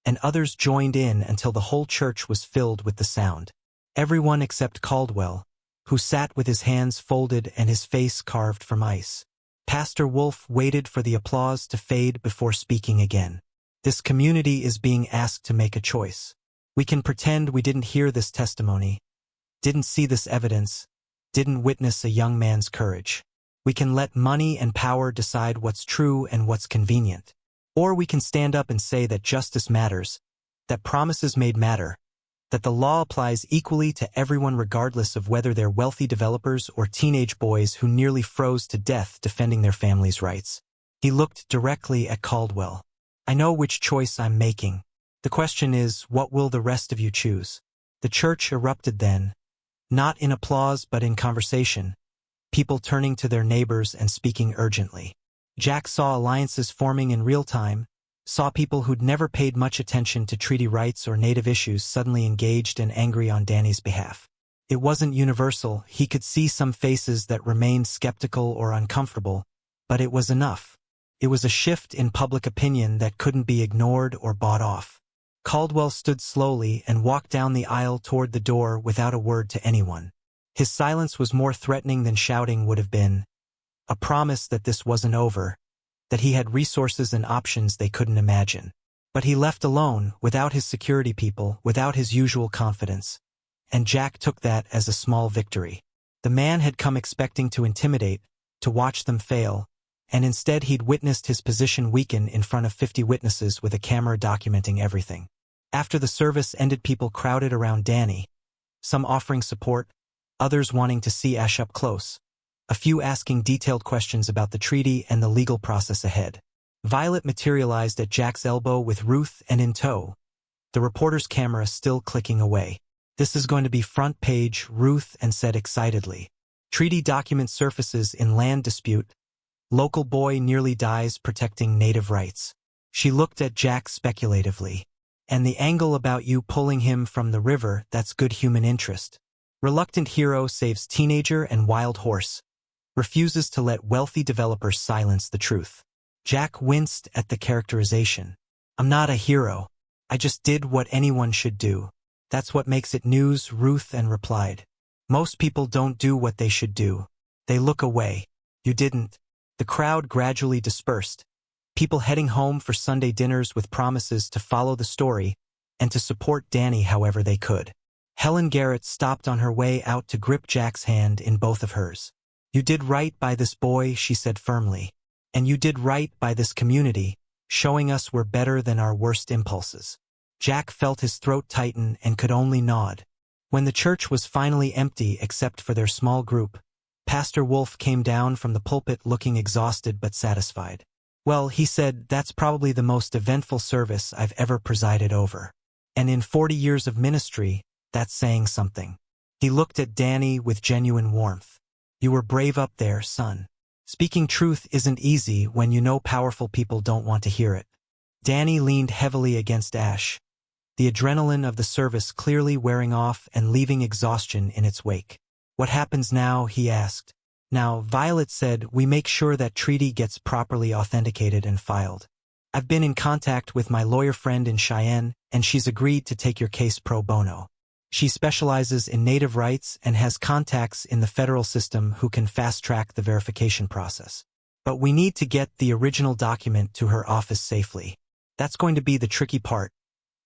and others joined in until the whole church was filled with the sound. Everyone except Caldwell, who sat with his hands folded and his face carved from ice. Pastor Wolf waited for the applause to fade before speaking again. "This community is being asked to make a choice. We can pretend we didn't hear this testimony, didn't see this evidence, didn't witness a young man's courage. We can let money and power decide what's true and what's convenient. Or we can stand up and say that justice matters, that promises made matter, that the law applies equally to everyone regardless of whether they're wealthy developers or teenage boys who nearly froze to death defending their family's rights." He looked directly at Caldwell. "I know which choice I'm making. The question is, what will the rest of you choose?" The church erupted then, not in applause but in conversation, people turning to their neighbors and speaking urgently. Jack saw alliances forming in real time, saw people who'd never paid much attention to treaty rights or native issues suddenly engaged and angry on Danny's behalf. It wasn't universal. He could see some faces that remained skeptical or uncomfortable, but it was enough. It was a shift in public opinion that couldn't be ignored or bought off. Caldwell stood slowly and walked down the aisle toward the door without a word to anyone. His silence was more threatening than shouting would have been, a promise that this wasn't over, that he had resources and options they couldn't imagine. But he left alone, without his security people, without his usual confidence. And Jack took that as a small victory. The man had come expecting to intimidate, to watch them fail, and instead he'd witnessed his position weaken in front of 50 witnesses with a camera documenting everything. After the service ended, people crowded around Danny, some offering support, others wanting to see Ash up close, a few asking detailed questions about the treaty and the legal process ahead. Violet materialized at Jack's elbow with Ruth and in tow, the reporter's camera still clicking away. "This is going to be front page," Ruth and said excitedly. "Treaty document surfaces in land dispute. Local boy nearly dies protecting native rights." She looked at Jack speculatively. "And the angle about you pulling him from the river, that's good human interest. Reluctant hero saves teenager and wild horse. Refuses to let wealthy developers silence the truth." Jack winced at the characterization. "I'm not a hero. I just did what anyone should do. That's what makes it news," Ruth and replied. "Most people don't do what they should do. They look away. You didn't." The crowd gradually dispersed, people heading home for Sunday dinners with promises to follow the story and to support Danny however they could. Helen Garrett stopped on her way out to grip Jack's hand in both of hers. "You did right by this boy," she said firmly. "And you did right by this community, showing us we're better than our worst impulses." Jack felt his throat tighten and could only nod. When the church was finally empty except for their small group, Pastor Wolf came down from the pulpit looking exhausted but satisfied. "Well," he said, "that's probably the most eventful service I've ever presided over. And in 40 years of ministry, that's saying something." He looked at Danny with genuine warmth. "You were brave up there, son. Speaking truth isn't easy when you know powerful people don't want to hear it." Danny leaned heavily against Ash, the adrenaline of the service clearly wearing off and leaving exhaustion in its wake. "What happens now?" he asked. "Now," Violet said, "we make sure that treaty gets properly authenticated and filed. I've been in contact with my lawyer friend in Cheyenne, and she's agreed to take your case pro bono. She specializes in native rights and has contacts in the federal system who can fast-track the verification process. But we need to get the original document to her office safely. That's going to be the tricky part,"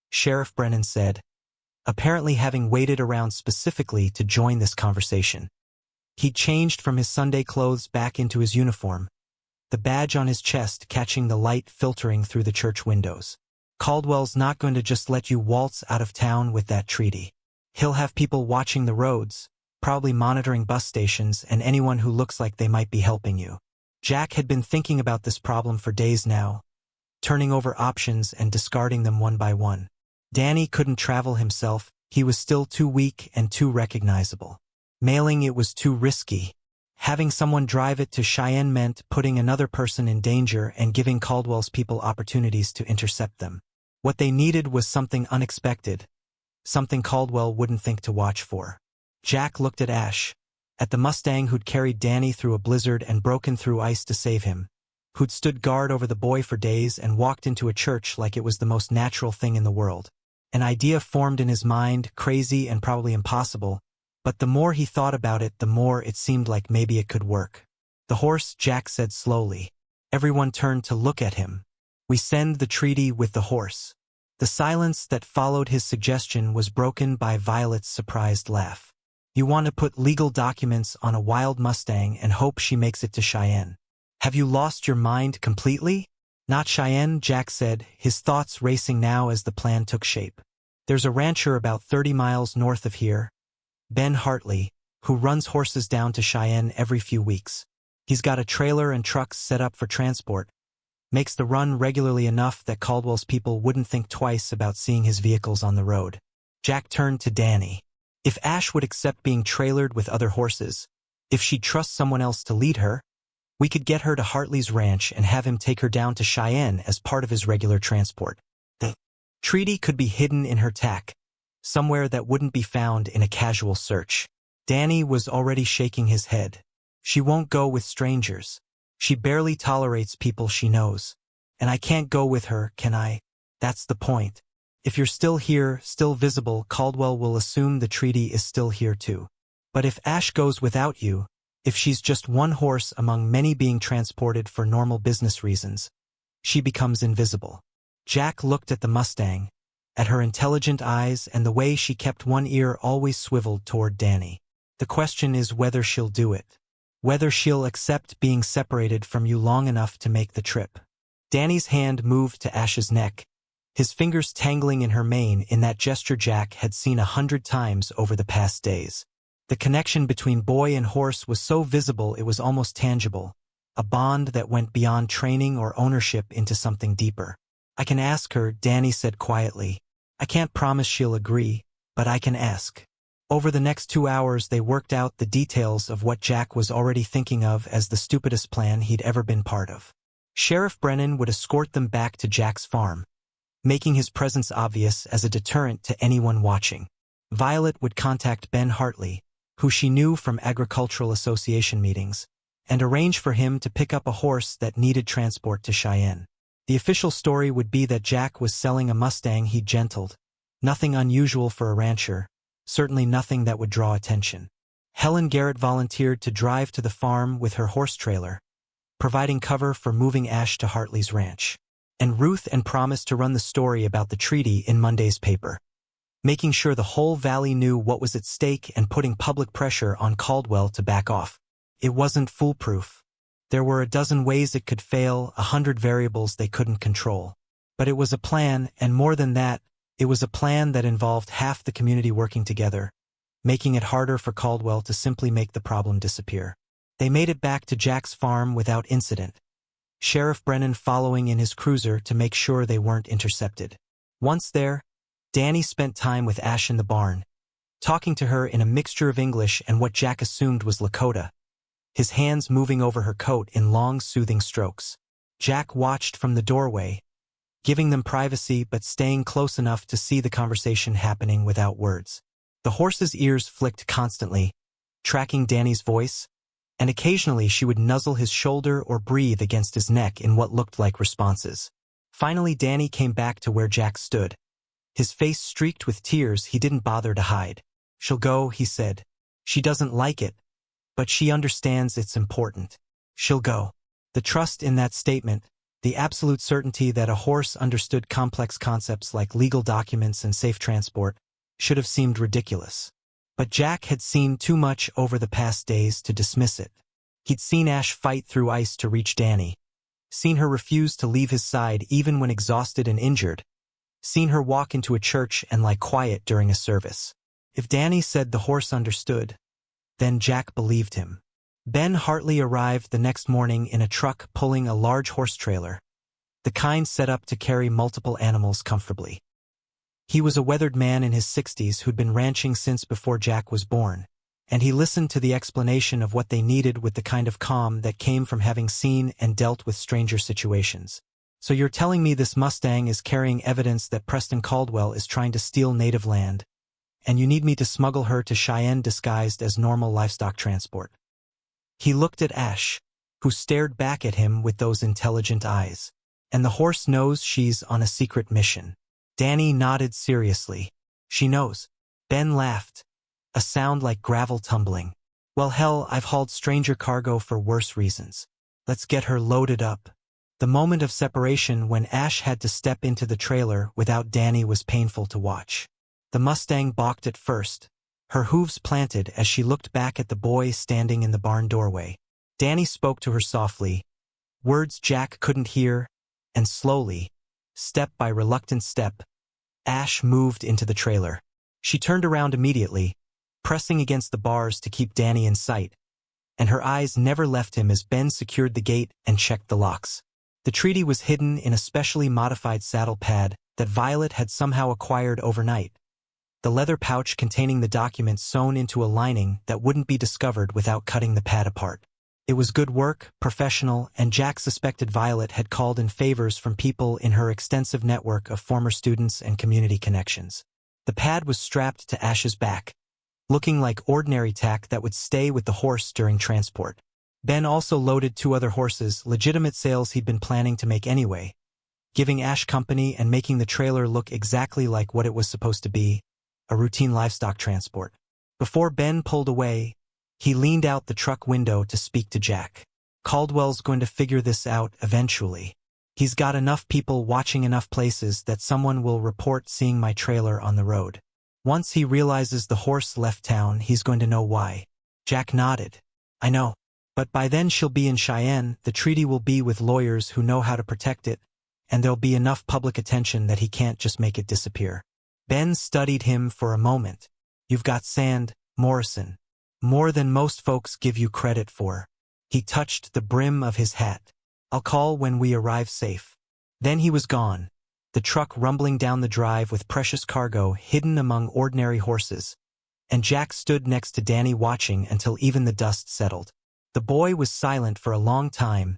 Sheriff Brennan said, apparently having waited around specifically to join this conversation. He'd changed from his Sunday clothes back into his uniform, the badge on his chest catching the light filtering through the church windows. "Caldwell's not going to just let you waltz out of town with that treaty. He'll have people watching the roads, probably monitoring bus stations and anyone who looks like they might be helping you." Jack had been thinking about this problem for days now, turning over options and discarding them one by one. Danny couldn't travel himself, he was still too weak and too recognizable. Mailing it was too risky. Having someone drive it to Cheyenne meant putting another person in danger and giving Caldwell's people opportunities to intercept them. What they needed was something unexpected, something Caldwell wouldn't think to watch for. Jack looked at Ash, at the Mustang who'd carried Danny through a blizzard and broken through ice to save him, who'd stood guard over the boy for days and walked into a church like it was the most natural thing in the world. An idea formed in his mind, crazy and probably impossible, but the more he thought about it, the more it seemed like maybe it could work. "The horse," Jack said slowly. Everyone turned to look at him. "We send the treaty with the horse." The silence that followed his suggestion was broken by Violet's surprised laugh. "You want to put legal documents on a wild Mustang and hope she makes it to Cheyenne? Have you lost your mind completely?" "Not Cheyenne," Jack said, his thoughts racing now as the plan took shape. "There's a rancher about 30 miles north of here, Ben Hartley, who runs horses down to Cheyenne every few weeks. He's got a trailer and trucks set up for transport, makes the run regularly enough that Caldwell's people wouldn't think twice about seeing his vehicles on the road." Jack turned to Danny. If Ash would accept being trailered with other horses, if she'd trust someone else to lead her, we could get her to Hartley's ranch and have him take her down to Cheyenne as part of his regular transport. The treaty could be hidden in her tack, somewhere that wouldn't be found in a casual search. Danny was already shaking his head. "She won't go with strangers. She barely tolerates people she knows. And I can't go with her, can I? That's the point. If you're still here, still visible, Caldwell will assume the treaty is still here too. But if Ash goes without you, if she's just one horse among many being transported for normal business reasons, she becomes invisible. Jack looked at the Mustang, at her intelligent eyes and the way she kept one ear always swiveled toward Danny. The question is whether she'll do it. Whether she'll accept being separated from you long enough to make the trip. Danny's hand moved to Ash's neck, his fingers tangling in her mane in that gesture Jack had seen 100 times over the past days. The connection between boy and horse was so visible it was almost tangible, a bond that went beyond training or ownership into something deeper. I can ask her, Danny said quietly. I can't promise she'll agree, but I can ask. Over the next 2 hours they worked out the details of what Jack was already thinking of as the stupidest plan he'd ever been part of. Sheriff Brennan would escort them back to Jack's farm, making his presence obvious as a deterrent to anyone watching. Violet would contact Ben Hartley, who she knew from agricultural association meetings, and arrange for him to pick up a horse that needed transport to Cheyenne. The official story would be that Jack was selling a Mustang he'd gentled, nothing unusual for a rancher, certainly nothing that would draw attention. Helen Garrett volunteered to drive to the farm with her horse trailer, providing cover for moving Ash to Hartley's ranch. And Ruth promised to run the story about the treaty in Monday's paper, making sure the whole valley knew what was at stake and putting public pressure on Caldwell to back off. It wasn't foolproof. There were a dozen ways it could fail, 100 variables they couldn't control. But it was a plan, and more than that, it was a plan that involved half the community working together, making it harder for Caldwell to simply make the problem disappear. They made it back to Jack's farm without incident, Sheriff Brennan following in his cruiser to make sure they weren't intercepted. Once there, Danny spent time with Ash in the barn, talking to her in a mixture of English and what Jack assumed was Lakota, his hands moving over her coat in long, soothing strokes. Jack watched from the doorway, giving them privacy but staying close enough to see the conversation happening without words. The horse's ears flicked constantly, tracking Danny's voice, and occasionally she would nuzzle his shoulder or breathe against his neck in what looked like responses. Finally Danny came back to where Jack stood, his face streaked with tears he didn't bother to hide. She'll go, he said. She doesn't like it, but she understands it's important. She'll go. The trust in that statement, the absolute certainty that a horse understood complex concepts like legal documents and safe transport, should have seemed ridiculous. But Jack had seen too much over the past days to dismiss it. He'd seen Ash fight through ice to reach Danny, seen her refuse to leave his side even when exhausted and injured, seen her walk into a church and lie quiet during a service. If Danny said the horse understood, then Jack believed him. Ben Hartley arrived the next morning in a truck pulling a large horse trailer, the kind set up to carry multiple animals comfortably. He was a weathered man in his 60s who'd been ranching since before Jack was born, and he listened to the explanation of what they needed with the kind of calm that came from having seen and dealt with stranger situations. So you're telling me this Mustang is carrying evidence that Preston Caldwell is trying to steal native land, and you need me to smuggle her to Cheyenne disguised as normal livestock transport? He looked at Ash, who stared back at him with those intelligent eyes. And the horse knows she's on a secret mission. Danny nodded seriously. She knows. Ben laughed, a sound like gravel tumbling. Well, hell, I've hauled stranger cargo for worse reasons. Let's get her loaded up. The moment of separation when Ash had to step into the trailer without Danny was painful to watch. The Mustang balked at first, her hooves planted as she looked back at the boy standing in the barn doorway. Danny spoke to her softly, words Jack couldn't hear, and slowly, step by reluctant step, Ash moved into the trailer. She turned around immediately, pressing against the bars to keep Danny in sight, and her eyes never left him as Ben secured the gate and checked the locks. The treaty was hidden in a specially modified saddle pad that Violet had somehow acquired overnight, the leather pouch containing the document sewn into a lining that wouldn't be discovered without cutting the pad apart. It was good work, professional, and Jack suspected Violet had called in favors from people in her extensive network of former students and community connections. The pad was strapped to Ash's back, looking like ordinary tack that would stay with the horse during transport. Ben also loaded 2 other horses, legitimate sales he'd been planning to make anyway, giving Ash company and making the trailer look exactly like what it was supposed to be, a routine livestock transport. Before Ben pulled away, he leaned out the truck window to speak to Jack. Caldwell's going to figure this out eventually. He's got enough people watching enough places that someone will report seeing my trailer on the road. Once he realizes the horse left town, he's going to know why. Jack nodded. I know. But by then she'll be in Cheyenne, the treaty will be with lawyers who know how to protect it, and there'll be enough public attention that he can't just make it disappear. Ben studied him for a moment. You've got sand, Morrison. More than most folks give you credit for. He touched the brim of his hat. I'll call when we arrive safe. Then he was gone, the truck rumbling down the drive with precious cargo hidden among ordinary horses, and Jack stood next to Danny watching until even the dust settled. The boy was silent for a long time,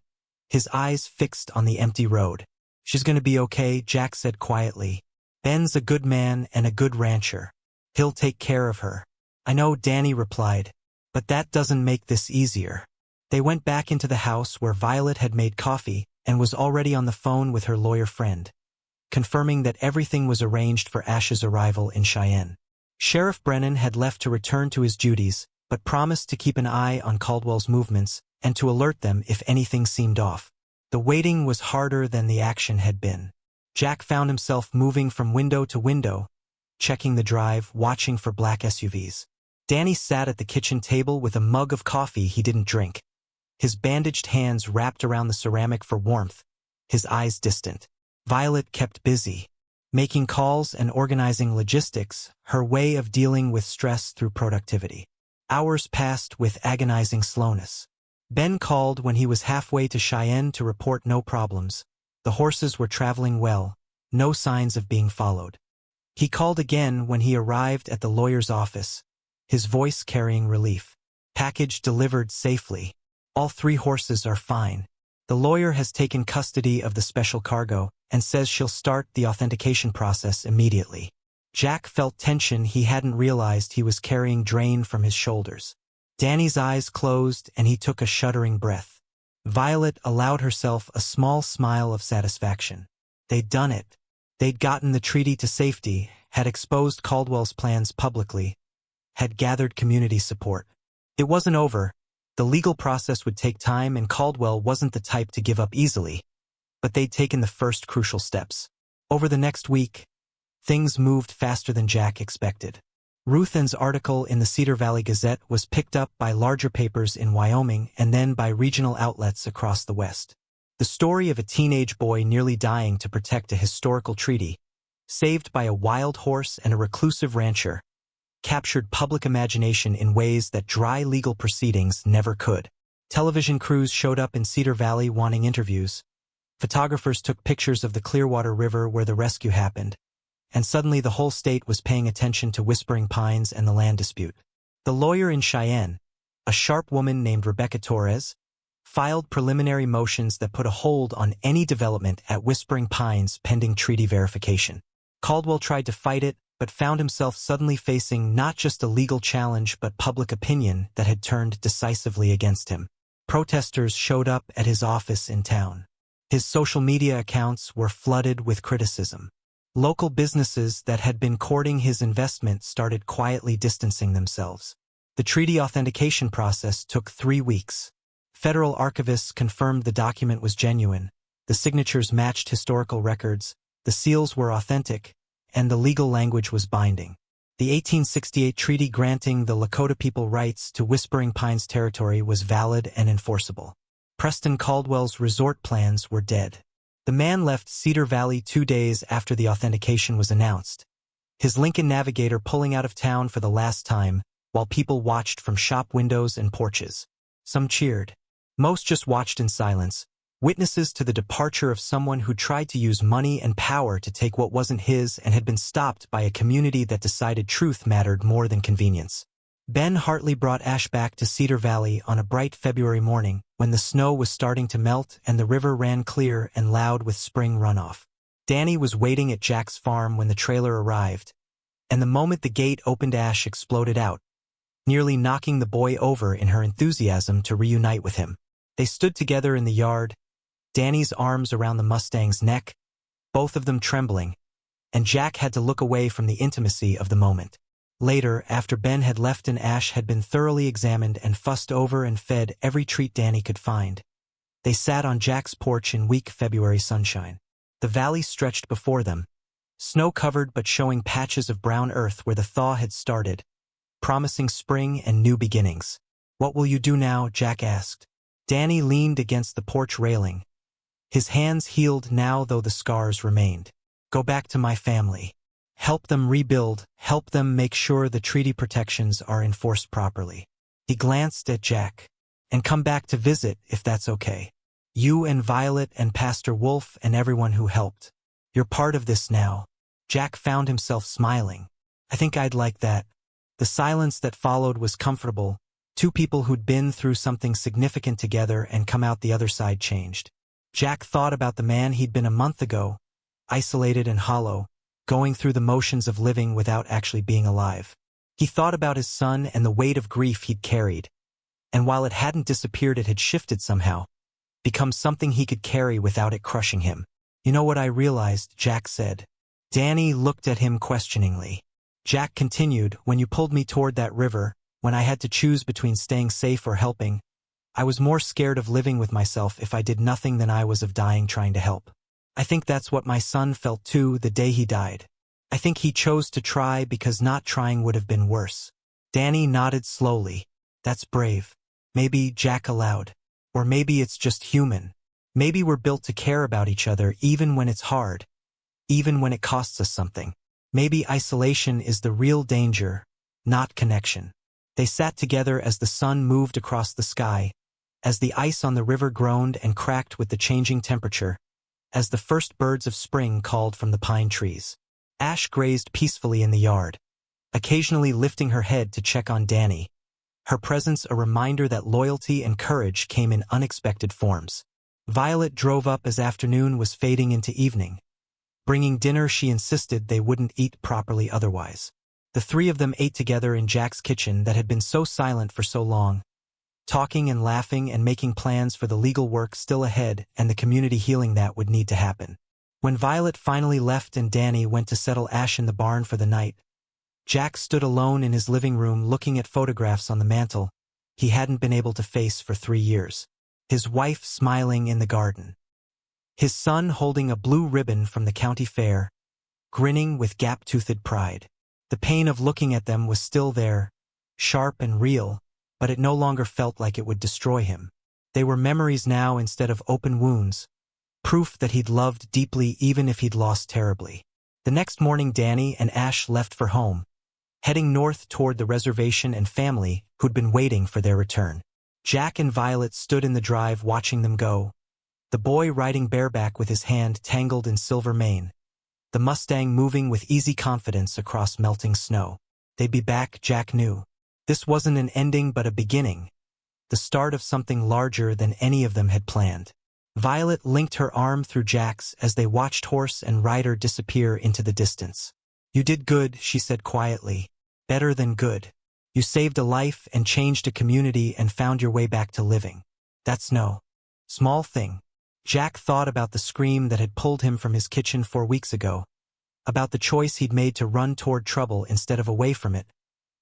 his eyes fixed on the empty road. She's going to be okay, Jack said quietly. Ben's a good man and a good rancher. He'll take care of her. I know, Danny replied, but that doesn't make this easier. They went back into the house where Violet had made coffee and was already on the phone with her lawyer friend, confirming that everything was arranged for Ash's arrival in Cheyenne. Sheriff Brennan had left to return to his duties, but promised to keep an eye on Caldwell's movements and to alert them if anything seemed off. The waiting was harder than the action had been. Jack found himself moving from window to window, checking the drive, watching for black SUVs. Danny sat at the kitchen table with a mug of coffee he didn't drink, his bandaged hands wrapped around the ceramic for warmth, his eyes distant. Violet kept busy, making calls and organizing logistics, her way of dealing with stress through productivity. Hours passed with agonizing slowness. Ben called when he was halfway to Cheyenne to report no problems. The horses were traveling well, no signs of being followed. He called again when he arrived at the lawyer's office, his voice carrying relief. Package delivered safely. All 3 horses are fine. The lawyer has taken custody of the special cargo and says she'll start the authentication process immediately. Jack felt tension he hadn't realized he was carrying drain from his shoulders. Danny's eyes closed and he took a shuddering breath. Violet allowed herself a small smile of satisfaction. They'd done it. They'd gotten the treaty to safety, had exposed Caldwell's plans publicly, had gathered community support. It wasn't over. The legal process would take time and Caldwell wasn't the type to give up easily. But they'd taken the first crucial steps. Over the next week, things moved faster than Jack expected. Ruthan's article in the Cedar Valley Gazette was picked up by larger papers in Wyoming and then by regional outlets across the West. The story of a teenage boy nearly dying to protect a historical treaty, saved by a wild horse and a reclusive rancher, captured public imagination in ways that dry legal proceedings never could. Television crews showed up in Cedar Valley wanting interviews. Photographers took pictures of the Clearwater River where the rescue happened, and suddenly the whole state was paying attention to Whispering Pines and the land dispute. The lawyer in Cheyenne, a sharp woman named Rebecca Torres, filed preliminary motions that put a hold on any development at Whispering Pines pending treaty verification. Caldwell tried to fight it, but found himself suddenly facing not just a legal challenge but public opinion that had turned decisively against him. Protesters showed up at his office in town. His social media accounts were flooded with criticism. Local businesses that had been courting his investment started quietly distancing themselves. The treaty authentication process took 3 weeks. Federal archivists confirmed the document was genuine, the signatures matched historical records, the seals were authentic, and the legal language was binding. The 1868 treaty granting the Lakota people rights to Whispering Pines territory was valid and enforceable. Preston Caldwell's resort plans were dead. The man left Cedar Valley 2 days after the authentication was announced, his Lincoln Navigator pulling out of town for the last time, while people watched from shop windows and porches. Some cheered. Most just watched in silence, witnesses to the departure of someone who tried to use money and power to take what wasn't his and had been stopped by a community that decided truth mattered more than convenience. Ben Hartley brought Ash back to Cedar Valley on a bright February morning when the snow was starting to melt and the river ran clear and loud with spring runoff. Danny was waiting at Jack's farm when the trailer arrived, and the moment the gate opened, Ash exploded out, nearly knocking the boy over in her enthusiasm to reunite with him. They stood together in the yard, Danny's arms around the Mustang's neck, both of them trembling, and Jack had to look away from the intimacy of the moment. Later, after Ben had left and Ash had been thoroughly examined and fussed over and fed every treat Danny could find, they sat on Jack's porch in weak February sunshine. The valley stretched before them, snow-covered but showing patches of brown earth where the thaw had started, promising spring and new beginnings. "What will you do now?" Jack asked. Danny leaned against the porch railing. His hands healed now though the scars remained. "Go back to my family. Help them rebuild, help them make sure the treaty protections are enforced properly." He glanced at Jack. "And come back to visit if that's okay. You and Violet and Pastor Wolf and everyone who helped. You're part of this now." Jack found himself smiling. "I think I'd like that." The silence that followed was comfortable. Two people who'd been through something significant together and come out the other side changed. Jack thought about the man he'd been a month ago, isolated and hollow, going through the motions of living without actually being alive. He thought about his son and the weight of grief he'd carried, and while it hadn't disappeared it had shifted somehow, become something he could carry without it crushing him. "You know what I realized," Jack said. Danny looked at him questioningly. Jack continued, "When you pulled me toward that river, when I had to choose between staying safe or helping, I was more scared of living with myself if I did nothing than I was of dying trying to help. I think that's what my son felt too the day he died. I think he chose to try because not trying would have been worse." Danny nodded slowly. "That's brave." "Maybe," Jack allowed. "Or maybe it's just human. Maybe we're built to care about each other even when it's hard, even when it costs us something. Maybe isolation is the real danger, not connection." They sat together as the sun moved across the sky, as the ice on the river groaned and cracked with the changing temperature, as the first birds of spring called from the pine trees. Ash grazed peacefully in the yard, occasionally lifting her head to check on Danny, her presence a reminder that loyalty and courage came in unexpected forms. Violet drove up as afternoon was fading into evening. Bringing dinner she insisted they wouldn't eat properly otherwise. The three of them ate together in Jack's kitchen that had been so silent for so long, talking and laughing and making plans for the legal work still ahead and the community healing that would need to happen. When Violet finally left and Danny went to settle Ash in the barn for the night, Jack stood alone in his living room looking at photographs on the mantel he hadn't been able to face for 3 years. His wife smiling in the garden. His son holding a blue ribbon from the county fair, grinning with gap-toothed pride. The pain of looking at them was still there, sharp and real, but it no longer felt like it would destroy him. They were memories now instead of open wounds, proof that he'd loved deeply even if he'd lost terribly. The next morning Danny and Ash left for home, heading north toward the reservation and family who'd been waiting for their return. Jack and Violet stood in the drive watching them go, the boy riding bareback with his hand tangled in silver mane, the Mustang moving with easy confidence across melting snow. They'd be back, Jack knew. This wasn't an ending but a beginning, the start of something larger than any of them had planned. Violet linked her arm through Jack's as they watched horse and rider disappear into the distance. "You did good," she said quietly. "Better than good. You saved a life and changed a community and found your way back to living. That's no small thing." Jack thought about the scream that had pulled him from his kitchen 4 weeks ago, about the choice he'd made to run toward trouble instead of away from it,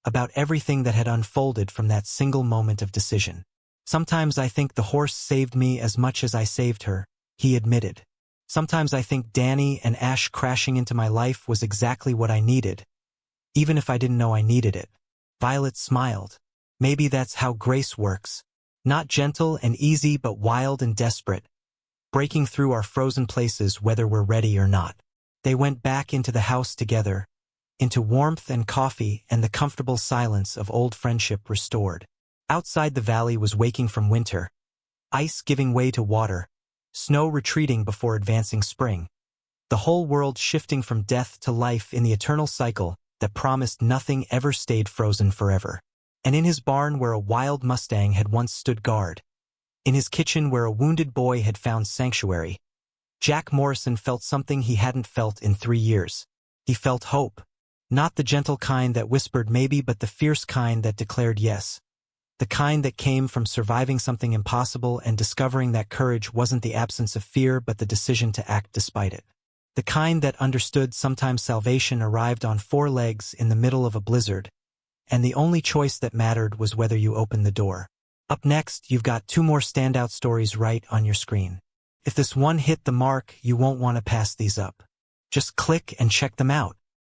about everything that had unfolded from that single moment of decision. "Sometimes I think the horse saved me as much as I saved her," he admitted. "Sometimes I think Danny and Ash crashing into my life was exactly what I needed, even if I didn't know I needed it." Violet smiled. "Maybe that's how grace works. Not gentle and easy but wild and desperate, breaking through our frozen places whether we're ready or not." They went back into the house together, into warmth and coffee and the comfortable silence of old friendship restored. Outside the valley was waking from winter, ice giving way to water, snow retreating before advancing spring, the whole world shifting from death to life in the eternal cycle that promised nothing ever stayed frozen forever. And in his barn where a wild Mustang had once stood guard, in his kitchen where a wounded boy had found sanctuary, Jack Morrison felt something he hadn't felt in 3 years. He felt hope. Not the gentle kind that whispered maybe, but the fierce kind that declared yes. The kind that came from surviving something impossible and discovering that courage wasn't the absence of fear but the decision to act despite it. The kind that understood sometimes salvation arrived on 4 legs in the middle of a blizzard, and the only choice that mattered was whether you opened the door. Up next, you've got 2 more standout stories right on your screen. If this one hit the mark, you won't want to pass these up. Just click and check them out.